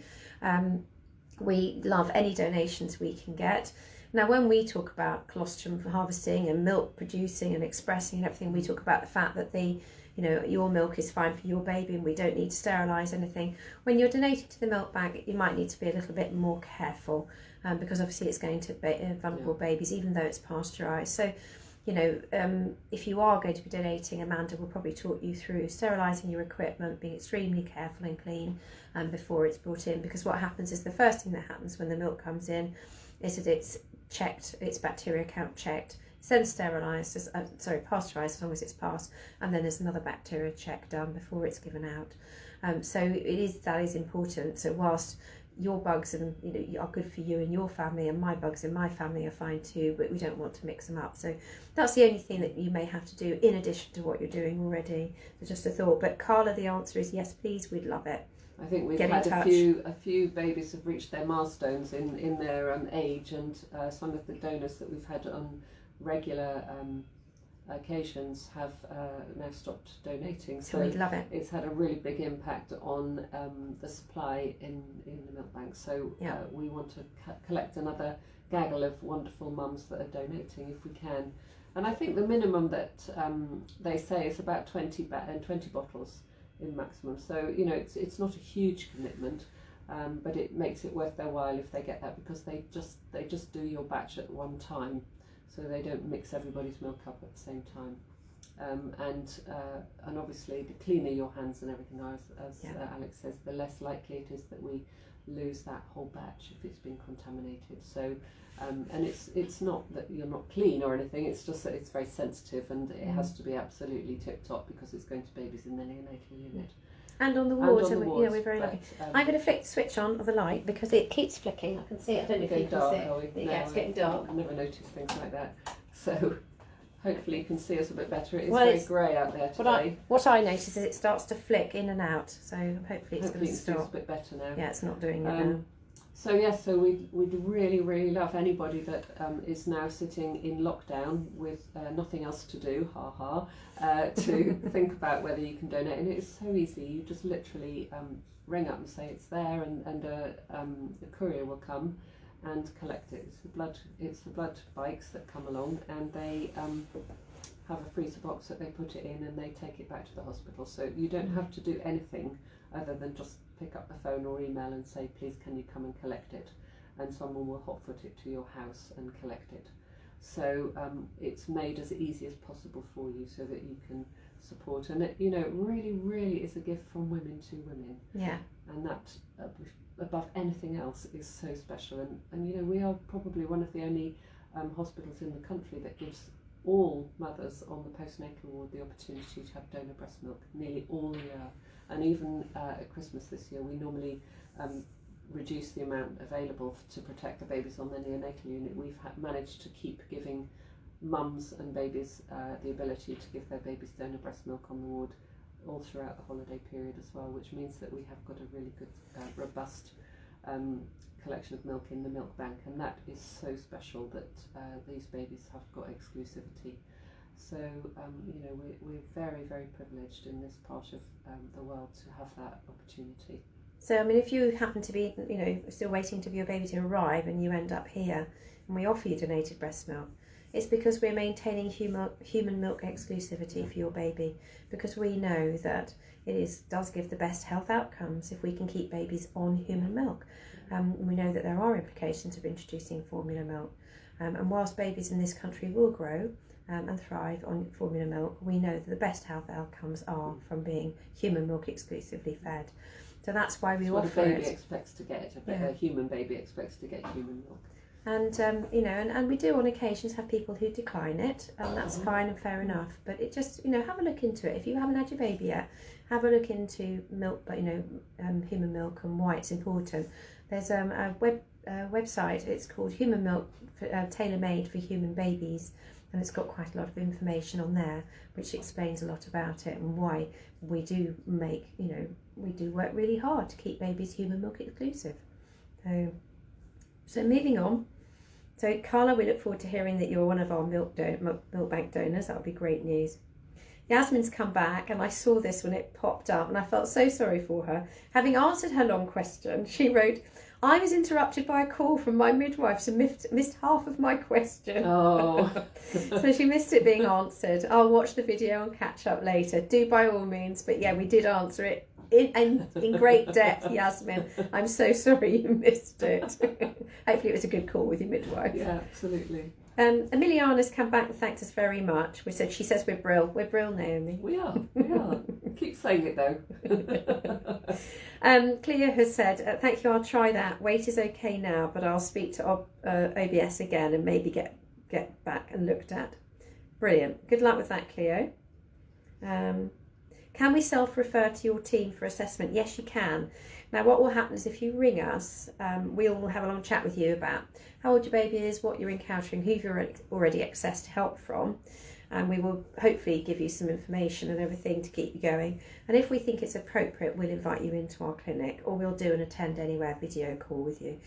We love any donations we can get. Now, when we talk about colostrum harvesting and milk producing and expressing and everything, we talk about the fact that your milk is fine for your baby and we don't need to sterilise anything. When you're donating to the milk bank, you might need to be a little bit more careful because obviously it's going to vulnerable babies, even though it's pasteurised. So, if you are going to be donating, Amanda will probably talk you through sterilising your equipment, being extremely careful and clean before it's brought in, because what happens is the first thing that happens when the milk comes in is that it's checked, its bacteria count checked, it's then sterilised, pasteurised as long as it's passed, and then there's another bacteria check done before it's given out. So that is important. So whilst your bugs are good for you and your family, and my bugs in my family are fine too, but we don't want to mix them up. So that's the only thing that you may have to do in addition to what you're doing already. So just a thought. But Carla, the answer is yes, please. We'd love it. I think we've had a few babies have reached their milestones in their age, and some of the donors that we've had on regular occasions have now stopped donating. So we'd love it. It's had a really big impact on the supply in the milk bank. So we want to collect another gaggle of wonderful mums that are donating if we can. And I think the minimum that they say is about 20 bottles in maximum. So it's not a huge commitment, but it makes it worth their while if they get that, because they just do your batch at one time. so they don't mix everybody's milk up at the same time. And obviously the cleaner your hands and everything are, as Alex says, the less likely it is that we lose that whole batch if it's been contaminated. So and it's not that you're not clean or anything, it's just that it's very sensitive, and it has to be absolutely tip top because it's going to babies in the neonatal unit. And on the wards, we're very lucky. I'm going to flick the switch on of the light because it keeps flicking. I can see it. I don't know if you can see it. Yeah, it's getting dark. I've never noticed things like that. So hopefully you can see us a bit better. It is very grey out there today. What I notice is it starts to flick in and out. So hopefully it's going to stop. It's a bit better now. Yeah, it's not doing it now. So yes, so we'd really, really love anybody that is now sitting in lockdown with nothing else to do, to think about whether you can donate. And it's so easy. You just literally ring up and say it's there, and a courier will come and collect it. It's the blood bikes that come along, and they have a freezer box that they put it in, and they take it back to the hospital. So you don't have to do anything other than just pick up the phone or email and say, please can you come and collect it, and someone will hotfoot it to your house and collect it. So it's made as easy as possible for you so that you can support, and it really, really is a gift from women to women. Yeah. And that above anything else is so special, and we are probably one of the only hospitals in the country that gives all mothers on the postnatal ward the opportunity to have donor breast milk nearly all year. And even at Christmas this year, we normally reduce the amount available to protect the babies on the neonatal unit. We've managed to keep giving mums and babies the ability to give their babies donor breast milk on the ward all throughout the holiday period as well, which means that we have got a really good, robust collection of milk in the milk bank, and that is so special that these babies have got exclusivity. So we're very, very privileged in this part of the world to have that opportunity. So I mean, if you happen to be still waiting for your baby to arrive and you end up here and we offer you donated breast milk, it's because we're maintaining human milk exclusivity for your baby, because we know that does give the best health outcomes if we can keep babies on human milk. We know that there are implications of introducing formula milk, and whilst babies in this country will grow and thrive on formula milk, we know that the best health outcomes are from being human milk exclusively fed. So that's why we offer it. A baby expects to get it. A human baby expects to get human milk. And and we do on occasions have people who decline it, and that's fine and fair enough. But it just have a look into it. If you haven't had your baby yet, have a look into milk, but human milk and why it's important. There's a website. It's called Human Milk, Tailor-Made for Human Babies, and it's got quite a lot of information on there, which explains a lot about it and why we do we do work really hard to keep babies human milk exclusive. So moving on. So Carla, we look forward to hearing that you're one of our milk bank donors. That would be great news. Yasmin's come back, and I saw this when it popped up, and I felt so sorry for her. Having answered her long question, she wrote, I was interrupted by a call from my midwife, so missed half of my question. Oh. So she missed it being answered. I'll watch the video and catch up later. Do by all means, but yeah, we did answer it in great depth, Yasmin. I'm so sorry you missed it. Hopefully it was a good call with your midwife. Yeah, absolutely. Emiliana's come back and thanked us very much. She says we're brill. We're brill, Naomi. We are. Keep saying it though. Cleo has said, thank you, I'll try that. Weight is okay now, but I'll speak to OBS again and maybe get back and looked at. Brilliant. Good luck with that, Cleo. Can we self-refer to your team for assessment? Yes, you can. Now, what will happen is if you ring us, we'll have a long chat with you about how old your baby is, what you're encountering, who you've already accessed help from, and we will hopefully give you some information and everything to keep you going. And if we think it's appropriate, we'll invite you into our clinic, or we'll do an Attend Anywhere video call with you.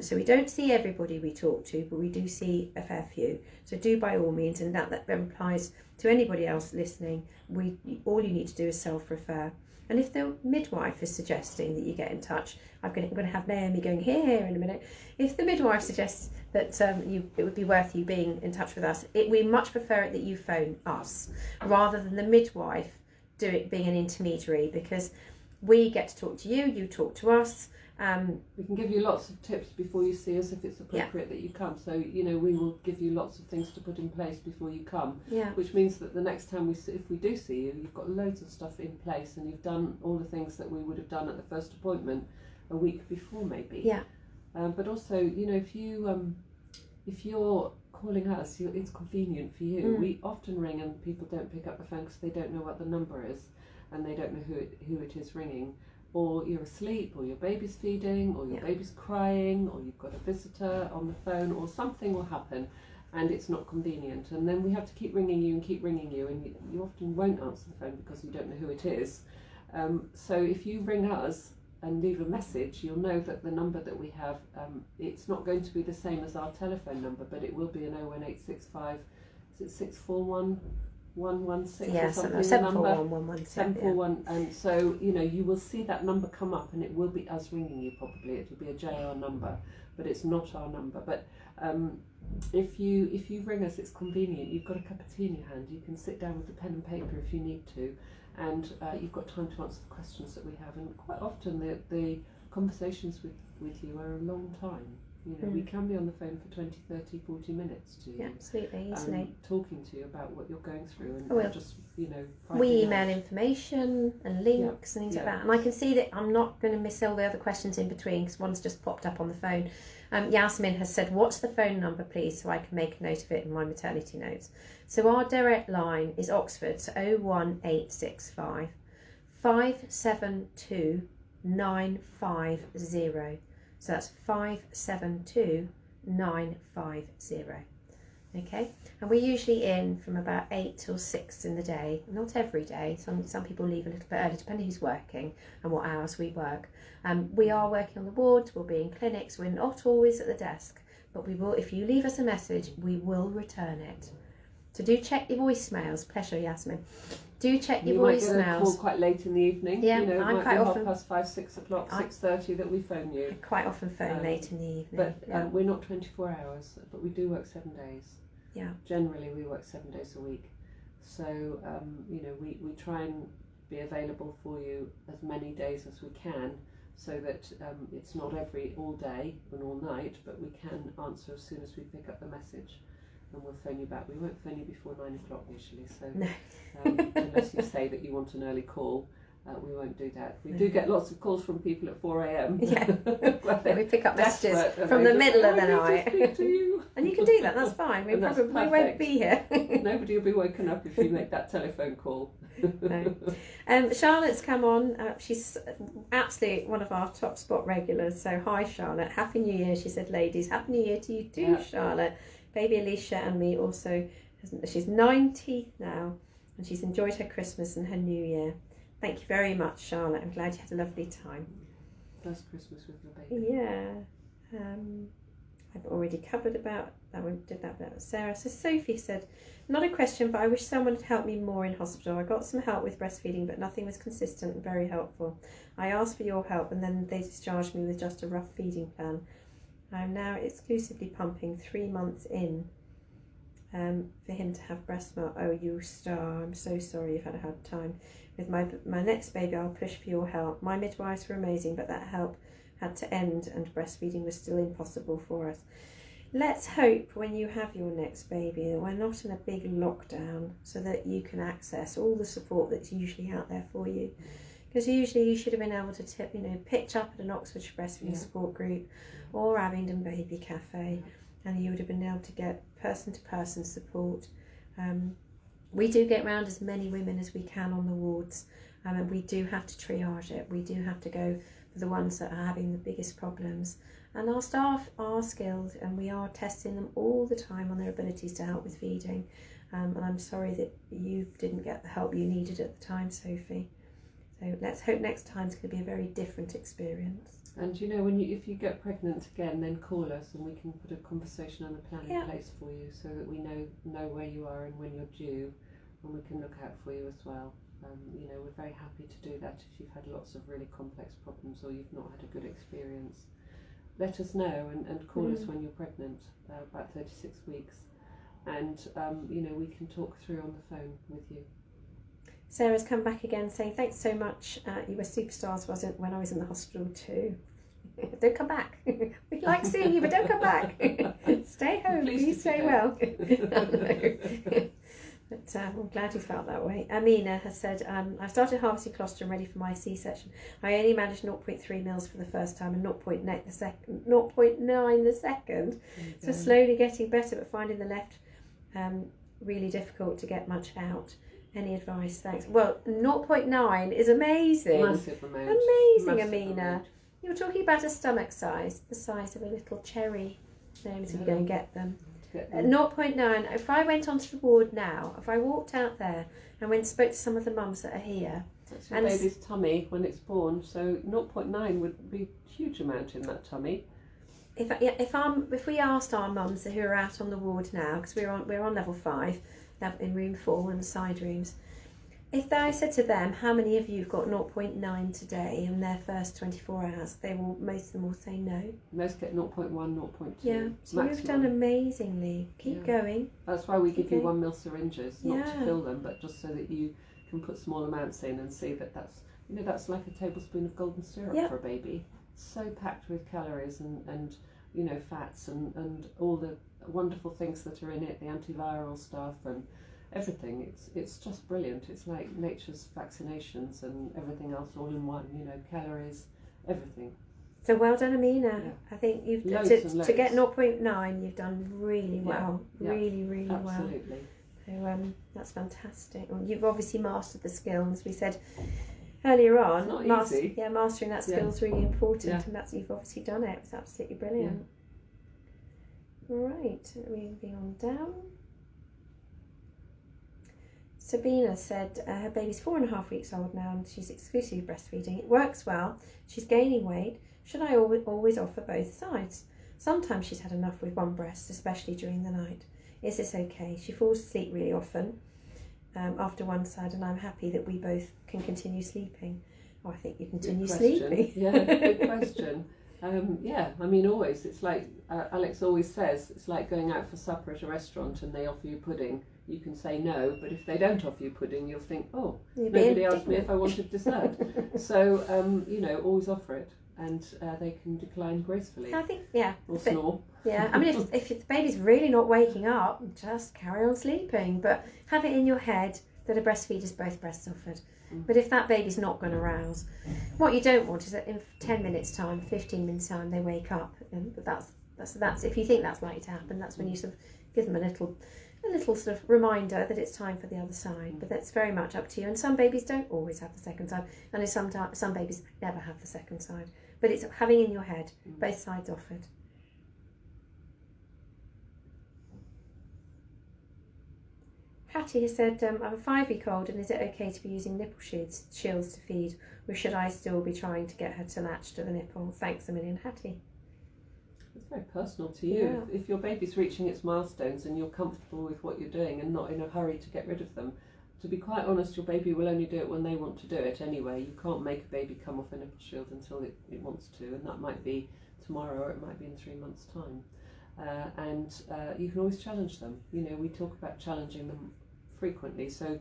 So we don't see everybody we talk to, but we do see a fair few. So do by all means, and that applies to anybody else listening. All you need to do is self-refer. And if the midwife is suggesting that you get in touch, I'm going to have Naomi going here in a minute. If the midwife suggests that it would be worth you being in touch with us, we much prefer it that you phone us rather than the midwife being an intermediary, because we get to talk to you, you talk to us, We can give you lots of tips before you see us if it's appropriate that you come. So, you know, we will give you lots of things to put in place before you come, which means that the next time if we do see you, you've got loads of stuff in place and you've done all the things that we would have done at the first appointment a week before maybe. Yeah. But also, you know, if you're calling us, it's convenient for you. We often ring and people don't pick up the phone because they don't know what the number is and they don't know who it is ringing. Or you're asleep, or your baby's feeding, or your baby's crying, or you've got a visitor on the phone, or something will happen and it's not convenient. And then we have to keep ringing you, and you often won't answer the phone because you don't know who it is. So if you ring us and leave a message, you'll know that the number that we have, it's not going to be the same as our telephone number, but it will be an 01865, is it 641? 116 or something, 741, and so you know you will see that number come up and it will be us ringing you. Probably it will be a JR number, but it's not our number. But if you ring us, it's convenient. You've got a cup of tea in your hand, you can sit down with a pen and paper if you need to, and you've got time to answer the questions that we have. And quite often the conversations with you are a long time. You know, we can be on the phone for 20, 30, 40 minutes to you. Yeah, absolutely, easily. Talking to you about what you're going through and just, you know, we email information and links and things like that. And I can see that I'm not going to miss all the other questions in between because one's just popped up on the phone. Yasmin has said, what's the phone number, please, so I can make a note of it in my maternity notes. So our direct line is Oxford, so 01865 572 950. So that's 572 950. Okay, and we're usually in from about 8 till 6 in the day. Not every day. Some people leave a little bit early, depending who's working and what hours we work. We are working on the wards. We'll be in clinics. We're not always at the desk, but we will. If you leave us a message, we will return it. So do check your voicemails. Pleasure, Yasmin. Do check your voicemails. You might get a call quite late in the evening. Yeah, you know, I'm it might be 5:30, 6 o'clock, 6:30 that we phone you. I quite often phone late in the evening. But we're not 24 hours, but we do work 7 days. Yeah. Generally, we work 7 days a week. So, you know, we try and be available for you as many days as we can, so that it's not all day and all night, but we can answer as soon as we pick up the message. And we'll phone you back. We won't phone you before 9 o'clock usually, so no. Unless you say that you want an early call, we won't do that. We do get lots of calls from people at 4 a.m. Yeah, we pick up messages from the middle of the night. And you can do that, that's fine. We won't be here. Nobody will be woken up if you make that telephone call. No. Charlotte's come on. She's absolutely one of our top spot regulars. So hi Charlotte, Happy New Year. She said, ladies, Happy New Year to you too, Charlotte. Baby Alicia and me also. She's 90 now and she's enjoyed her Christmas and her New Year. Thank you very much, Charlotte. I'm glad you had a lovely time. First Christmas with your baby. Yeah. I've already covered about that. We did that about Sarah. So Sophie said, not a question, but I wish someone had helped me more in hospital. I got some help with breastfeeding, but nothing was consistent and very helpful. I asked for your help and then they discharged me with just a rough feeding plan. I'm now exclusively pumping 3 months in for him to have breast milk. Oh, you star. I'm so sorry you've had a hard time. With my next baby, I'll push for your help. My midwives were amazing, but that help had to end and breastfeeding was still impossible for us. Let's hope when you have your next baby that we're not in a big lockdown so that you can access all the support that's usually out there for you. Because usually you should have been able to pitch up at an Oxfordshire breastfeeding support group or Abingdon Baby Cafe, and you would have been able to get person-to-person support. We do get round as many women as we can on the wards, and we do have to triage it. We do have to go for the ones that are having the biggest problems. And our staff are skilled and we are testing them all the time on their abilities to help with feeding. And I'm sorry that you didn't get the help you needed at the time, Sophie. So let's hope next time's going to be a very different experience. And you know, if you get pregnant again, then call us and we can put a conversation and a plan in place for you so that we know where you are and when you're due, and we can look out for you as well. You know, we're very happy to do that if you've had lots of really complex problems or you've not had a good experience. Let us know and call us when you're pregnant, about 36 weeks, and you know, we can talk through on the phone with you. Sarah's come back again saying, thanks so much, you were superstars when I was in the hospital too. Don't come back. We like seeing you, but don't come back. Stay home. Please stay well. But I'm glad you felt that way. Amina has said, I started harvesting colostrum ready for my C-section. I only managed 0.3 mils for the first time and 0.9 the second. So slowly getting better, but finding the left really difficult to get much out. Any advice? Thanks. Well, 0.9 is amazing. Massive amount. Amazing, Massive Amina. amount. You were talking about a stomach size, the size of a little cherry. Names if you go and get them. At 0.9, if I went onto the ward now, if I walked out there and went and spoke to some of the mums that are here. That's your baby's tummy when it's born, so 0.9 would be a huge amount in that tummy. If we asked our mums who are out on the ward now, because we're on level 5, in room 4 and the side rooms, if I said to them, how many of you have got 0.9 today in their first 24 hours, most of them will say no. Most get 0.1, 0.2. Yeah, so you've done amazingly. Keep going. That's why we give you 1 ml syringes, not to Yeah. fill them, but just so that you can put small amounts in and see that that's like a tablespoon of golden syrup for a baby. So packed with calories and fats and all the wonderful things that are in it, the antiviral stuff and everything. It's just brilliant. It's like nature's vaccinations and everything else all in one, calories, everything. So well done, Amina. Yeah. I think you've to get 0.9, you've done really well. Really, really well. Absolutely. So that's fantastic. Well, you've obviously mastered the skill, as we said earlier on. It's not easy. Mastering that skill is really important, and you've obviously done it. It's absolutely brilliant. Right, moving on down. Sabina said her baby's 4.5 weeks old now and she's exclusively breastfeeding. It works well. She's gaining weight. Should I always offer both sides? Sometimes she's had enough with one breast, especially during the night. Is this okay? She falls asleep really often after one side, and I'm happy that we both can continue sleeping. Oh, I think you continue sleeping. Yeah, good question. Always. It's like Alex always says, it's like going out for supper at a restaurant and they offer you pudding. You can say no, but if they don't offer you pudding, you'll think, oh, nobody asked me if I wanted dessert. So, always offer it, and they can decline gracefully. I think, or snore. Yeah, I mean, if the baby's really not waking up, just carry on sleeping, but have it in your head that a breastfeed is both breasts offered. But if that baby's not going to rouse, what you don't want is that in 10 minutes time, 15 minutes time, they wake up. And that's if you think that's likely to happen, that's when you sort of give them a little sort of reminder that it's time for the other side. But that's very much up to you. And some babies don't always have the second side, and some babies never have the second side. But it's having in your head both sides offered. Hattie has said, I'm a 5-week-old, and is it okay to be using nipple shields to feed, or should I still be trying to get her to latch to the nipple? Thanks a million, Hattie. It's very personal to you. If your baby's reaching its milestones and you're comfortable with what you're doing and not in a hurry to get rid of them, to be quite honest, your baby will only do it when they want to do it anyway. You can't make a baby come off a nipple shield until it wants to, and that might be tomorrow or it might be in 3 months' time. You can always challenge them. We talk about challenging them frequently. So,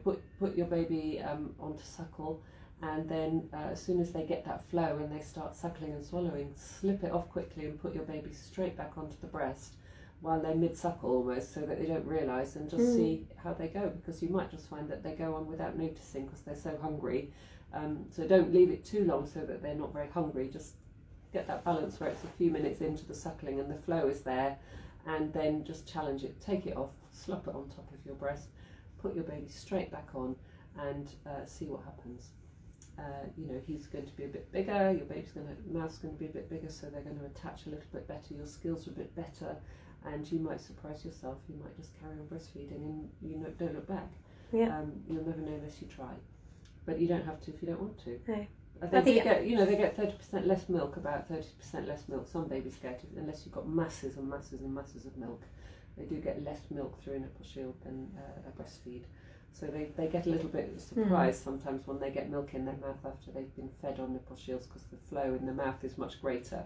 put your baby onto suckle, and then as soon as they get that flow and they start suckling and swallowing, slip it off quickly and put your baby straight back onto the breast while they're mid-suckle almost, so that they don't realise, and just see how they go, because you might just find that they go on without noticing because they're so hungry. So don't leave it too long so that they're not very hungry. Just get that balance where it's a few minutes into the suckling and the flow is there, and then just challenge it, take it off, slop it on top of your breast, put your baby straight back on, and see what happens. He's going to be a bit bigger, your mouth's going to be a bit bigger, so they're going to attach a little bit better, your skills are a bit better, and you might surprise yourself. You might just carry on breastfeeding and don't look back. You'll never know unless you try, but you don't have to if you don't want to. No. They get 30% less milk, about 30% less milk. Some babies get it, unless you've got masses and masses and masses of milk. They do get less milk through a nipple shield than a breastfeed. So they get a little bit surprised sometimes when they get milk in their mouth after they've been fed on nipple shields, because the flow in the mouth is much greater.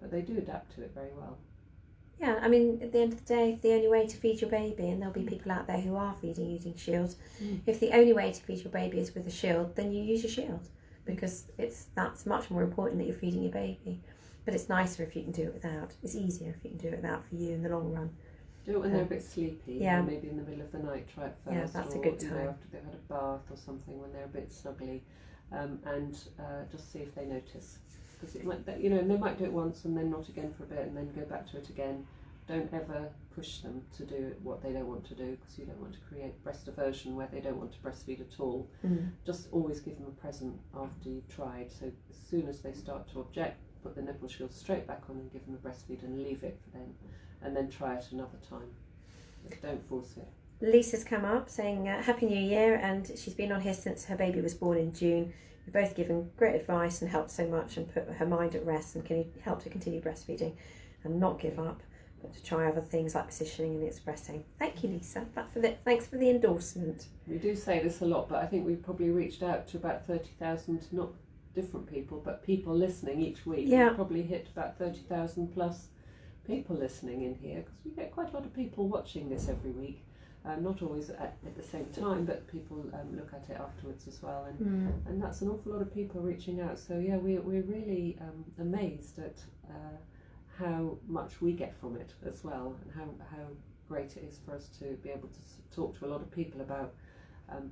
But they do adapt to it very well. Yeah, I mean, at the end of the day, if the only way to feed your baby, and there'll be people out there who are feeding using shields, if the only way to feed your baby is with a shield, then you use your shield, because that's much more important that you're feeding your baby. But it's nicer if you can do it without. It's easier if you can do it without for you in the long run. Do it when they're a bit sleepy. Yeah. Or maybe in the middle of the night, try it first. Yeah, that's or, a good time. After they've had a bath or something, when they're a bit snuggly, and just see if they notice. Because it might, they might do it once and then not again for a bit, and then go back to it again. Don't ever push them to do what they don't want to do, because you don't want to create breast aversion where they don't want to breastfeed at all. Just always give them a present after you've tried. So as soon as they start to object, put the nipple shield straight back on and give them a breastfeed and leave it for them, and then try it another time. But don't force it. Lisa's come up saying Happy New Year, and she's been on here since her baby was born in June. You've both given great advice and helped so much and put her mind at rest, and can help to continue breastfeeding and not give up, but to try other things like positioning and expressing. Thank you, Lisa. Thanks for the endorsement. We do say this a lot, but I think we've probably reached out to about 30,000, not different people, but people listening each week. Yeah. We've probably hit about 30,000 plus people listening in here, because we get quite a lot of people watching this every week. Not always at the same time, but people look at it afterwards as well, and that's an awful lot of people reaching out. So yeah, we're really amazed at how much we get from it as well, and how great it is for us to be able to talk to a lot of people about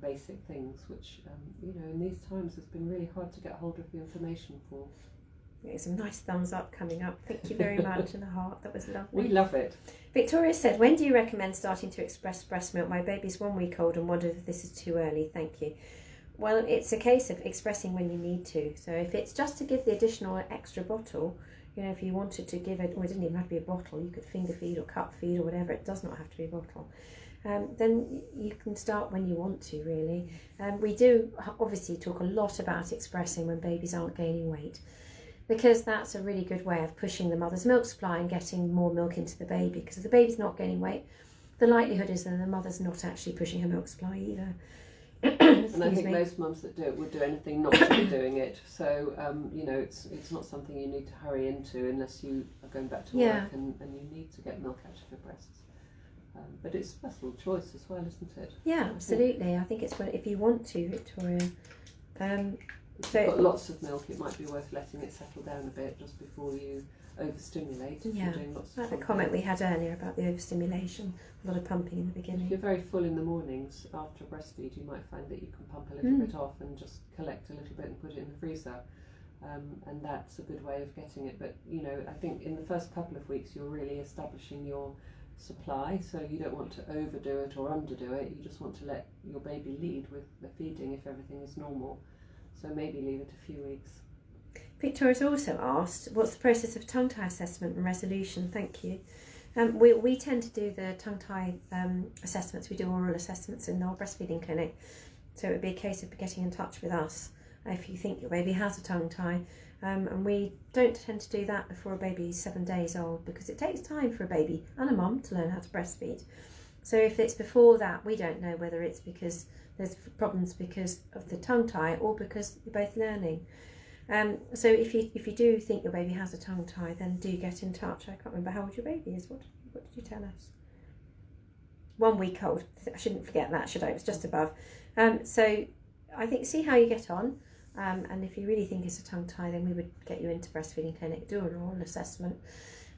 basic things, which in these times it's been really hard to get hold of the information for. Some nice thumbs up coming up. Thank you very much, and a heart. That was lovely. We love it. Victoria said, when do you recommend starting to express breast milk? My baby's 1 week old and wondered if this is too early. Thank you. Well, it's a case of expressing when you need to. So if it's just to give the additional extra bottle, if you wanted to give it, or it didn't even have to be a bottle, you could finger feed or cup feed or whatever, it does not have to be a bottle. Then you can start when you want to, really. We do obviously talk a lot about expressing when babies aren't gaining weight, because that's a really good way of pushing the mother's milk supply and getting more milk into the baby. Because if the baby's not gaining weight, the likelihood is that the mother's not actually pushing her milk supply either. And I think most mums that do it would do anything not to be doing it. So it's not something you need to hurry into unless you are going back to work and you need to get milk out of your breasts. But it's personal choice as well, isn't it? Yeah, absolutely. I think it's if you want to, Victoria. If you've got lots of milk, it might be worth letting it settle down a bit just before you overstimulate. If you're doing lots of like the comment we had earlier about the overstimulation, a lot of pumping in the beginning. If you're very full in the mornings after breastfeed, you might find that you can pump a little bit off and just collect a little bit and put it in the freezer. And that's a good way of getting it. But I think in the first couple of weeks you're really establishing your supply, so you don't want to overdo it or underdo it. You just want to let your baby lead with the feeding if everything is normal. So maybe leave it a few weeks. Victoria's also asked, what's the process of tongue tie assessment and resolution? Thank you. We tend to do the tongue tie assessments. We do oral assessments in our breastfeeding clinic. So it would be a case of getting in touch with us if you think your baby has a tongue tie. And we don't tend to do that before a baby's 7 days old, because it takes time for a baby and a mum to learn how to breastfeed. So if it's before that, we don't know whether it's because there's problems because of the tongue tie or because you're both learning. So if you do think your baby has a tongue tie, then do get in touch. I can't remember how old your baby is. What did you tell us? 1 week old. I shouldn't forget that, should I? It was just above. So I think see how you get on. And if you really think it's a tongue tie, then we would get you into breastfeeding clinic, do an oral assessment,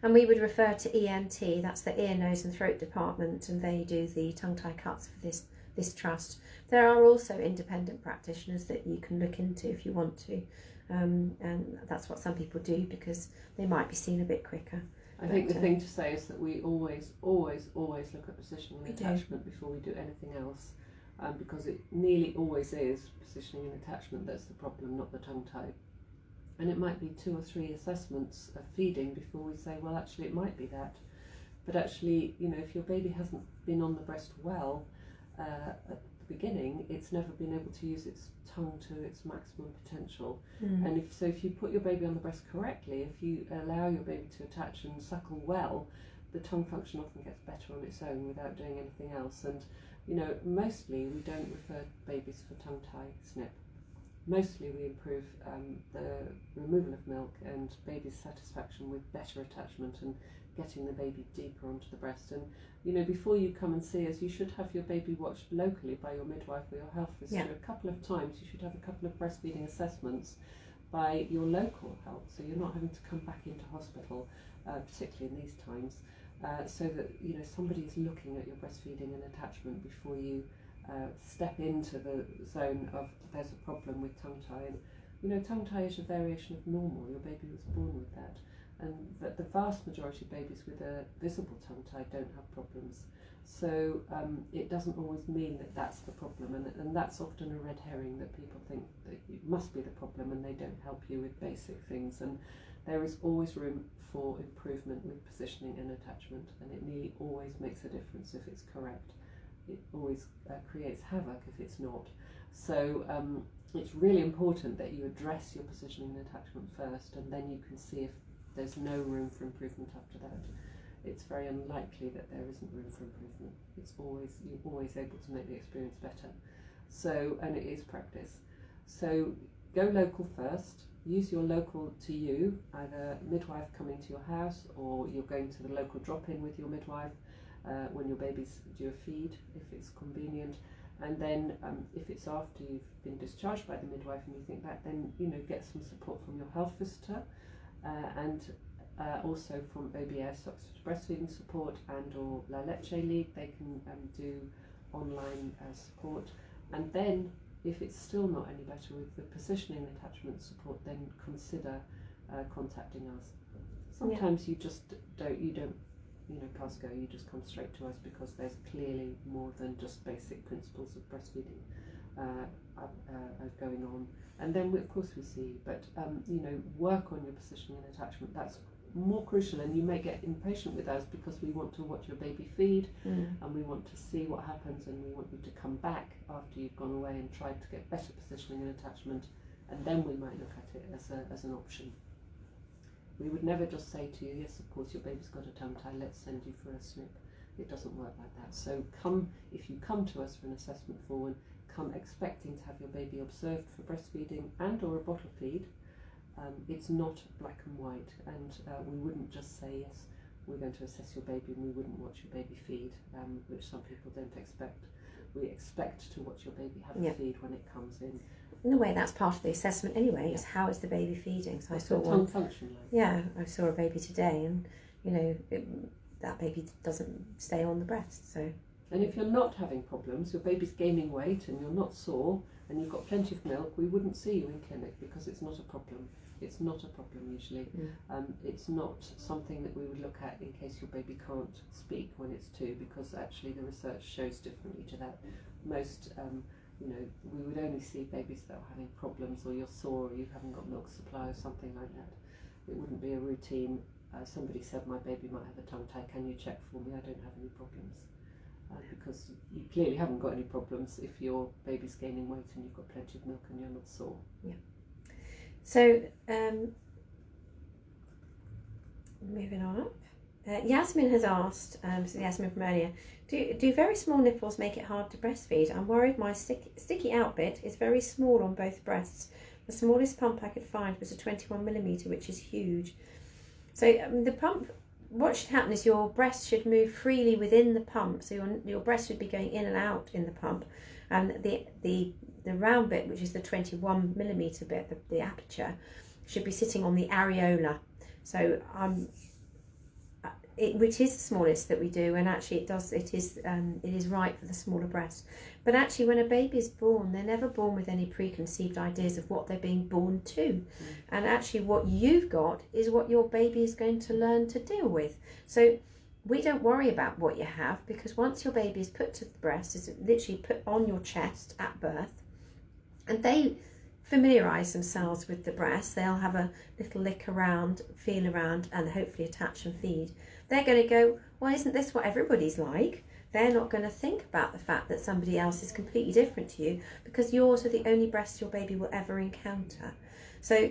and we would refer to ENT. That's the ear, nose and throat department, and they do the tongue tie cuts for this trust. There are also independent practitioners that you can look into if you want to, and that's what some people do because they might be seen a bit quicker. I think the thing to say is that we always look at positioning and attachment before we do anything else, because it nearly always is positioning and attachment that's the problem, not the tongue tie. And it might be 2 or 3 assessments of feeding before we say, well, actually it might be that. But actually, if your baby hasn't been on the breast well at the beginning, it's never been able to use its tongue to its maximum potential. And if you put your baby on the breast correctly, if you allow your baby to attach and suckle well, the tongue function often gets better on its own without doing anything else. And mostly we don't refer babies for tongue tie snip. Mostly we improve the removal of milk and baby's satisfaction with better attachment and getting the baby deeper onto the breast. And before you come and see us, you should have your baby watched locally by your midwife or your health visitor a couple of times. You should have a couple of breastfeeding assessments by your local health, so you're not having to come back into hospital, particularly in these times, so that somebody is looking at your breastfeeding and attachment before you step into the zone of there's a problem with tongue tie. And tongue tie is a variation of normal. Your baby was born with that, and that the vast majority of babies with a visible tongue tie don't have problems. So it doesn't always mean that that's the problem, and that's often a red herring, that people think that it must be the problem and they don't help you with basic things. And there is always room for improvement with positioning and attachment, and it nearly always makes a difference if it's correct. It always creates havoc if it's not. So it's really important that you address your positioning and attachment first, and then you can see if there's no room for improvement after that. It's very unlikely that there isn't room for improvement. You're always able to make the experience better. So, and it is practice. So go local first. Use your local to you, either midwife coming to your house, or you're going to the local drop-in with your midwife when your baby's due a feed, if it's convenient. And then if it's after you've been discharged by the midwife and you think back, then get some support from your health visitor, and also from OBS, Oxford Breastfeeding Support, and or La Leche League. They can do online support. And then if it's still not any better with the positioning and attachment support, then consider contacting us. Sometimes you just don't pass go, you just come straight to us because there's clearly more than just basic principles of breastfeeding going on. And then of course we see, but work on your positioning and attachment. That's more crucial, and you may get impatient with us because we want to watch your baby feed, and we want to see what happens, and we want you to come back after you've gone away and tried to get better positioning and attachment, and then we might look at it as an option. We would never just say to you, yes, of course your baby's got a tongue tie, let's send you for a snip. It doesn't work like that. So if you come to us for an assessment forward, come expecting to have your baby observed for breastfeeding and or a bottle feed. It's not black and white, and we wouldn't just say, yes, we're going to assess your baby, and we wouldn't watch your baby feed, which some people don't expect. We expect to watch your baby have a feed when it comes in. In a way, that's part of the assessment anyway, is how is the baby feeding. So what's the tongue function like? Yeah, I saw a baby today, and that baby doesn't stay on the breast. So. And if you're not having problems, your baby's gaining weight and you're not sore and you've got plenty of milk, we wouldn't see you in clinic because it's not a problem. It's not a problem usually. It's not something that we would look at in case your baby can't speak when it's 2, because actually the research shows differently to that. Most, we would only see babies that are having problems, or you're sore, or you haven't got milk supply or something like that. It wouldn't be a routine. Somebody said my baby might have a tongue tie, can you check for me? I don't have any problems. Because you clearly haven't got any problems if your baby's gaining weight and you've got plenty of milk and you're not sore. Yeah. So, moving on up. Yasmin has asked, so Yasmin from earlier, do very small nipples make it hard to breastfeed? I'm worried my sticky out bit is very small on both breasts. The smallest pump I could find was a 21mm, which is huge. So the pump, what should happen is your breast should move freely within the pump, so your breast should be going in and out in the pump, and the round bit, which is the 21mm bit, the aperture, should be sitting on the areola. So which is the smallest that we do, and actually it is right for the smaller breast. But actually, when a baby is born, they're never born with any preconceived ideas of what they're being born to. And actually what you've got is what your baby is going to learn to deal with. So we don't worry about what you have, because once your baby is put to the breast, it's literally put on your chest at birth, and they familiarise themselves with the breast. They'll have a little lick around, feel around, and hopefully attach and feed. They're going to go, well, isn't this what everybody's like? They're not going to think about the fact that somebody else is completely different to you, because yours are the only breasts your baby will ever encounter. So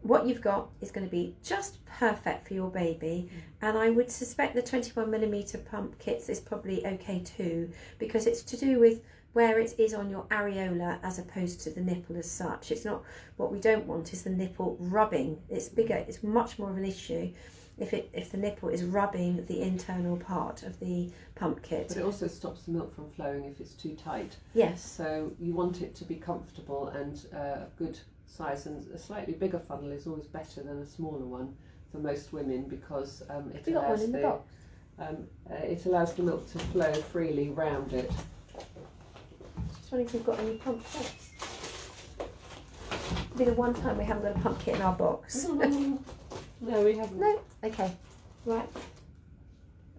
what you've got is going to be just perfect for your baby. And I would suspect the 21mm pump kits is probably okay too, because it's to do with where it is on your areola as opposed to the nipple as such. It's not, what we don't want is the nipple rubbing. It's bigger, it's much more of an issue if the nipple is rubbing the internal part of the pump kit. But it also stops the milk from flowing if it's too tight. Yes. So you want it to be comfortable and a good size, and a slightly bigger funnel is always better than a smaller one for most women, because Have you got one in the box? It allows the milk to flow freely round it. Just wondering if we've got any pump kits. It'll be the one time we haven't got a pump kit in our box. No, we haven't. No? Okay. Right.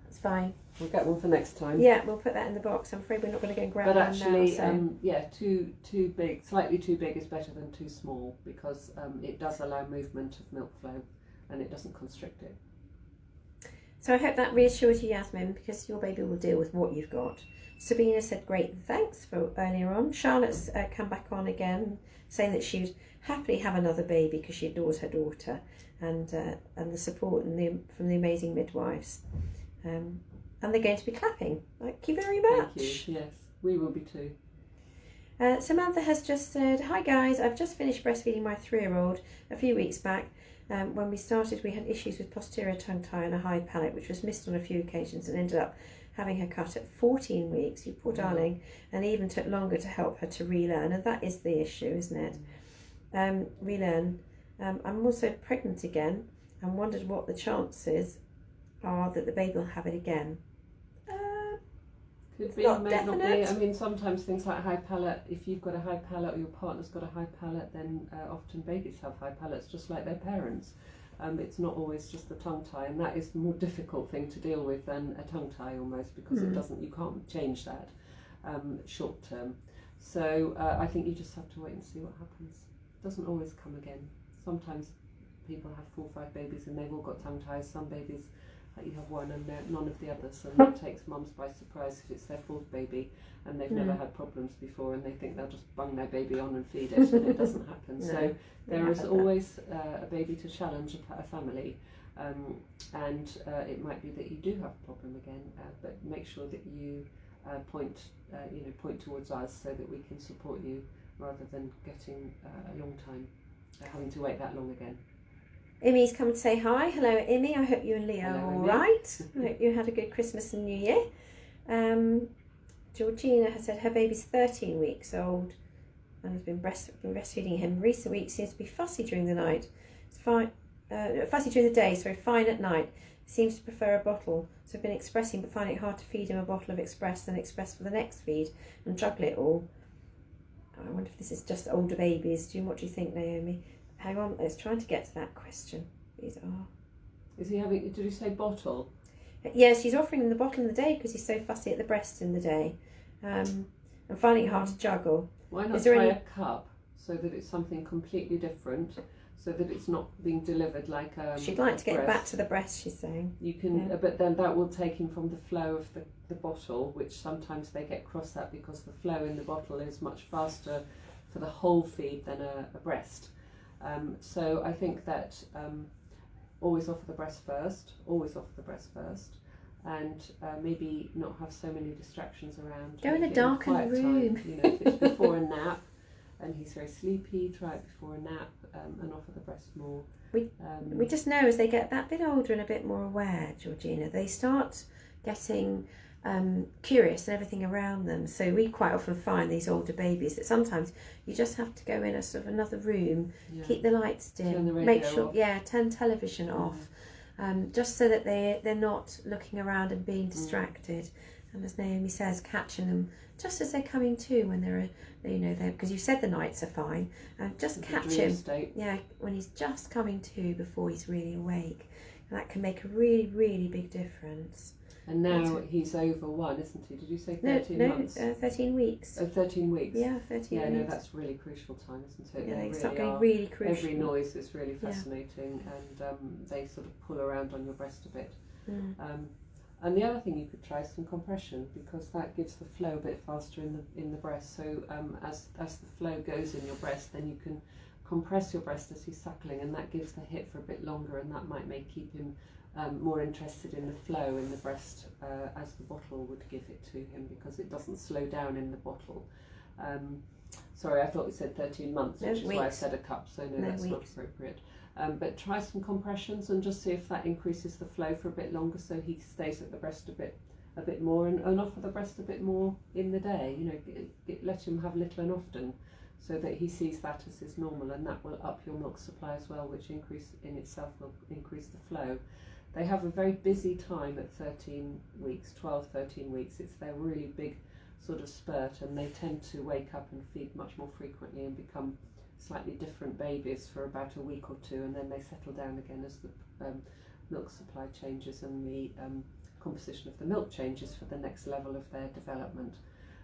That's fine. We'll get one for next time. Yeah, we'll put that in the box. I'm afraid we're not going to go and grab But one actually, now. So. too big, slightly too big is better than too small, because it does allow movement of milk flow and it doesn't constrict it. So I hope that reassures you, Yasmin, because your baby will deal with what you've got. Sabina said great thanks for earlier on. Charlotte's come back on again, saying that she would happily have another baby because she adores her daughter, and the support from the amazing midwives. And they're going to be clapping. Thank you very much. Thank you. Yes, we will be too. Samantha has just said, hi guys, I've just finished breastfeeding my 3-year-old a few weeks back. When we started, we had issues with posterior tongue tie and a high palate, which was missed on a few occasions, and ended up having her cut at 14 weeks, you poor darling, and even took longer to help her to relearn, and that is the issue, isn't it? Relearn. I'm also pregnant again and wondered what the chances are that the baby will have it again. Could be, not may not be. definite. I mean, sometimes things like high palate, if you've got a high palate or your partner's got a high palate, then often babies have high palates, just like their parents. It's not always just the tongue tie, and that is the more difficult thing to deal with than a tongue tie almost, because you can't change that short term. So I think you just have to wait and see what happens. It doesn't always come again. Sometimes people have 4 or 5 babies and they've all got tongue ties. Some babies, you have one and none of the others, and it takes mums by surprise if it's their 4th baby and they've never had problems before, and they think they'll just bung their baby on and feed it, and it doesn't happen. So there is always a baby to challenge a family, and it might be that you do have a problem again, but make sure that you point towards us so that we can support you, rather than getting a long time having to wait that long again. Imi's come to say hi. Hello, Imi. I hope you and Leo are all right. I hope you had a good Christmas and New Year. Georgina has said her baby's 13 weeks old and has been breastfeeding him. Recent weeks seems to be fussy during the night. It's fine, fussy during the day, fine at night. Seems to prefer a bottle. So I've been expressing, but finding it hard to feed him a bottle of Express, then Express for the next feed, and juggle it all. I wonder if this is just older babies. What do you think, Naomi? Hang on, let's try to get to that question. These are. Is he having? Did you say bottle? Yes, she's offering him the bottle in the day because he's so fussy at the breast in the day, and finding it hard to juggle. Why not try a cup, so that it's something completely different, so that it's not being delivered like she'd like to get it back to the breast, she's saying. You can, but then that will take him from the flow of the bottle, which sometimes they get cross at, because the flow in the bottle is much faster for the whole feed than a breast. So I think that always offer the breast first, and maybe not have so many distractions around. Go in a darkened room. Time. If it's before a nap and he's very sleepy, try it before a nap, and offer the breast more. We just know as they get that bit older and a bit more aware, Georgina, they start getting curious and everything around them. So we quite often find these older babies that sometimes you just have to go in a sort of another room, keep the lights dim, turn the radio make sure off. Turn television off, just so that they're not looking around and being distracted. And as Naomi says, catching them just as they're coming to, when they're because you said the nights are fine, and just catch him when he's just coming to, before he's really awake, and that can make a really, really big difference. And now he's over 1, isn't he? Did you say 13 months? 13 weeks. Oh, 13 weeks. Yeah, 13 weeks. Yeah, no, that's really crucial time, isn't it? Yeah, they start really getting really crucial. Every noise is really fascinating, and they sort of pull around on your breast a bit. And the other thing you could try is some compression, because that gives the flow a bit faster in the breast. So as the flow goes in your breast, then you can compress your breast as he's suckling, and that gives the hip for a bit longer, and that might keep him more interested in the flow in the breast, as the bottle would give it to him, because it doesn't slow down in the bottle. Sorry, I thought we said 13 months, which is why I said a cup, so no, that's not appropriate. But try some compressions and just see if that increases the flow for a bit longer, so he stays at the breast a bit more, and offer the breast a bit more in the day. Let him have little and often, so that he sees that as his normal, and that will up your milk supply as well, which in itself will increase the flow. They have a very busy time at 13 weeks, 12, 13 weeks. It's their really big sort of spurt, and they tend to wake up and feed much more frequently and become slightly different babies for about a week or two, and then they settle down again as the milk supply changes and the composition of the milk changes for the next level of their development.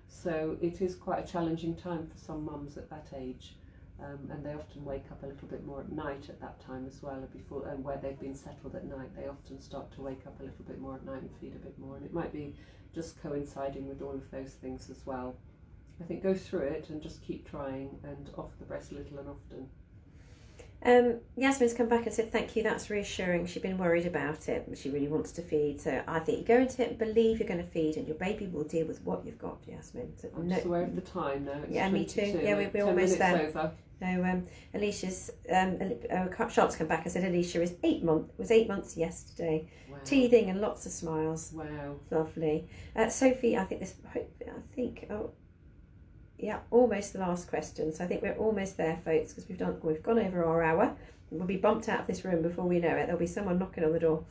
So it is quite a challenging time for some mums at that age, and they often wake up a little bit more at night at that time as well. And where they've been settled at night, they often start to wake up a little bit more at night and feed a bit more, and it might be just coinciding with all of those things as well. I think go through it and just keep trying and offer the breast little and often. Yasmin's come back and said thank you, that's reassuring. She'd been worried about it, but she really wants to feed. So I think you go into it and believe you're going to feed, and your baby will deal with what you've got, Yasmin. So I'm just aware of the time now. It's yeah, me too. 22. Yeah, we're almost there. Over. So Alicia's Charlotte's come back and said Alicia was 8 months yesterday. Wow. Teething and lots of smiles. Wow. Lovely. Sophie, almost the last question. So I think we're almost there, folks, because we've gone over our hour. We'll be bumped out of this room before we know it. There'll be someone knocking on the door.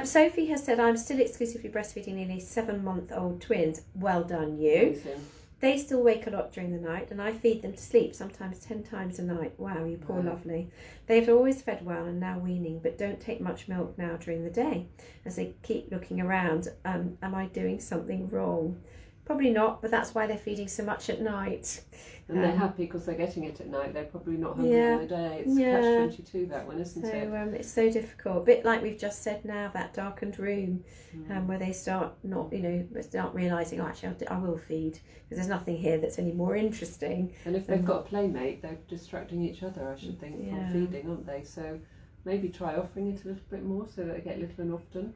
Sophie has said, I'm still exclusively breastfeeding nearly 7-month-old twins. Well done, you. Amazing. They still wake a lot during the night, and I feed them to sleep, sometimes 10 times a night. Wow, you poor lovely. They've always fed well and now weaning, but don't take much milk now during the day. As they keep looking around, am I doing something wrong? Probably not, but that's why they're feeding so much at night. And they're happy because they're getting it at night. They're probably not hungry in the day. It's catch-22, that one, isn't it? It's so difficult. A bit like we've just said now, that darkened room, where they start start realising, oh, actually, I will feed, because there's nothing here that's any more interesting. And if they've got a playmate, they're distracting each other, I should think, from feeding, aren't they? So maybe try offering it a little bit more so that they get little and often,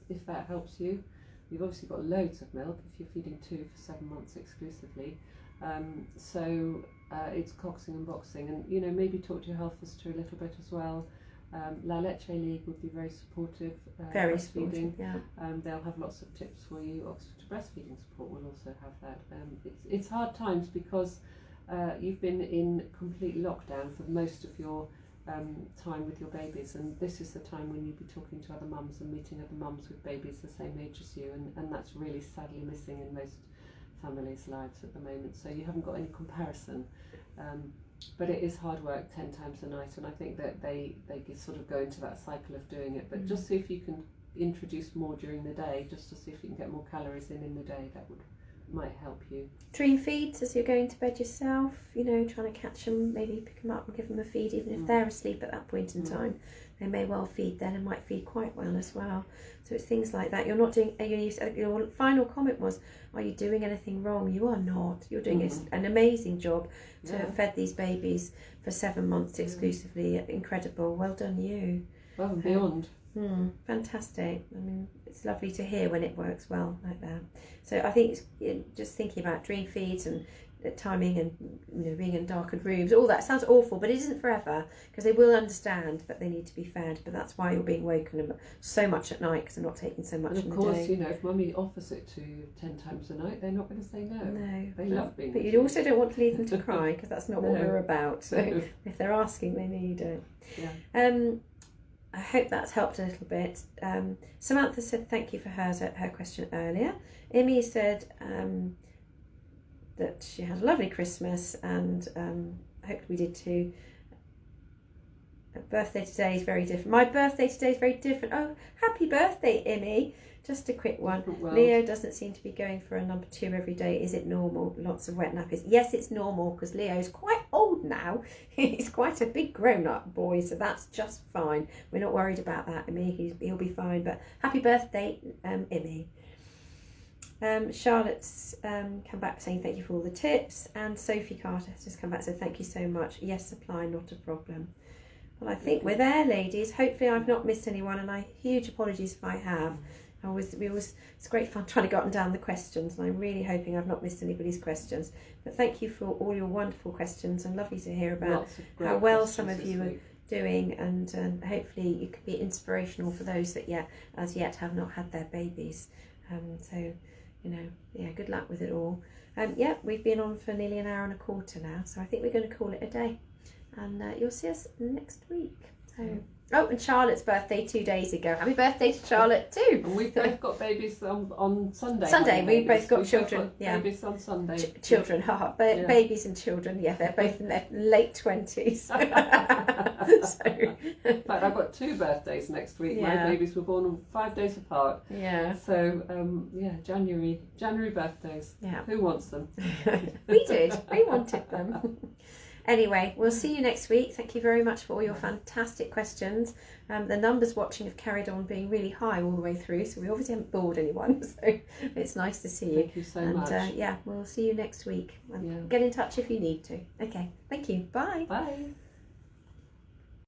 if that helps you. You've obviously got loads of milk if you're feeding 2 for 7 months exclusively. So it's coxing and boxing, and maybe talk to your health visitor a little bit as well. La Leche League would be very supportive. Very breastfeeding. supportive, yeah. They'll have lots of tips for you. Oxford Breastfeeding Support will also have that. It's hard times because you've been in complete lockdown for most of your time with your babies, and this is the time when you'd be talking to other mums and meeting other mums with babies the same age as you, and that's really sadly missing in most families' lives at the moment. So you haven't got any comparison, but it is hard work 10 times a night, and I think that they sort of go into that cycle of doing it. But just see if you can introduce more during the day, just to see if you can get more calories in the day. That might help you. Dream feeds as you're going to bed yourself, trying to catch them, maybe pick them up and give them a feed, even if they're asleep at that point in time. They may well feed then and might feed quite well as well. So it's things like that. You're not doing, your final comment was, are you doing anything wrong? You are not. You're doing an amazing job to have fed these babies for 7 months exclusively. Incredible. Well done, you. Well and beyond. Fantastic. I mean, it's lovely to hear when it works well like that. So I think just thinking about dream feeds and timing and being in darkened rooms, all that sounds awful, but it isn't forever, because they will understand that they need to be fed. But that's why you're being woken so much at night, because they're not taking so much in the day. And of course, if mummy offers it to you 10 times a night, they're not going to say no. No, they love being. But you also don't want to leave them to cry, because that's not what we're about. So if they're asking, maybe you don't. Yeah. I hope that's helped a little bit. Samantha said thank you for her question earlier. Imi said that she had a lovely Christmas, and I hope we did too. Her birthday today is very different. My birthday today is very different. Oh, happy birthday, Imi. Just a quick one. Leo doesn't seem to be going for a number 2 every day. Is it normal? Lots of wet nappies. Yes, it's normal, because Leo's quite old now. He's quite a big grown-up boy, so that's just fine. We're not worried about that, Imi. He'll be fine. But happy birthday, Imi. Charlotte's come back saying thank you for all the tips, and Sophie Carter has just come back and said thank you so much. Yes, supply, not a problem. Well, I think we're there, ladies. Hopefully I've not missed anyone, and huge apologies if I have. It's great fun trying to go up and down the questions, and I'm really hoping I've not missed anybody's questions. But thank you for all your wonderful questions, and lovely to hear about how well some of you are doing, and hopefully you could be inspirational for those that as yet have not had their babies. So good luck with it all. Yeah, we've been on for nearly an hour and a quarter now, so I think we're going to call it a day. And you'll see us next week. So. Oh, and Charlotte's birthday 2 days ago. Happy birthday to Charlotte too. And we've both got babies on Sunday. Sunday, we've both got We've children. Both got babies on Sunday. Children, babies and children. Yeah, they're both in their late 20s. So. In fact, I've got 2 birthdays next week. Yeah. My babies were born on 5 days apart. Yeah. So January birthdays. Yeah. Who wants them? We did. We wanted them. Anyway, we'll see you next week. Thank you very much for all your fantastic questions. The numbers watching have carried on being really high all the way through, so we obviously haven't bored anyone, so it's nice to see you. Thank you so much. Yeah, we'll see you next week. Get in touch if you need to. Okay, thank you. Bye. Bye.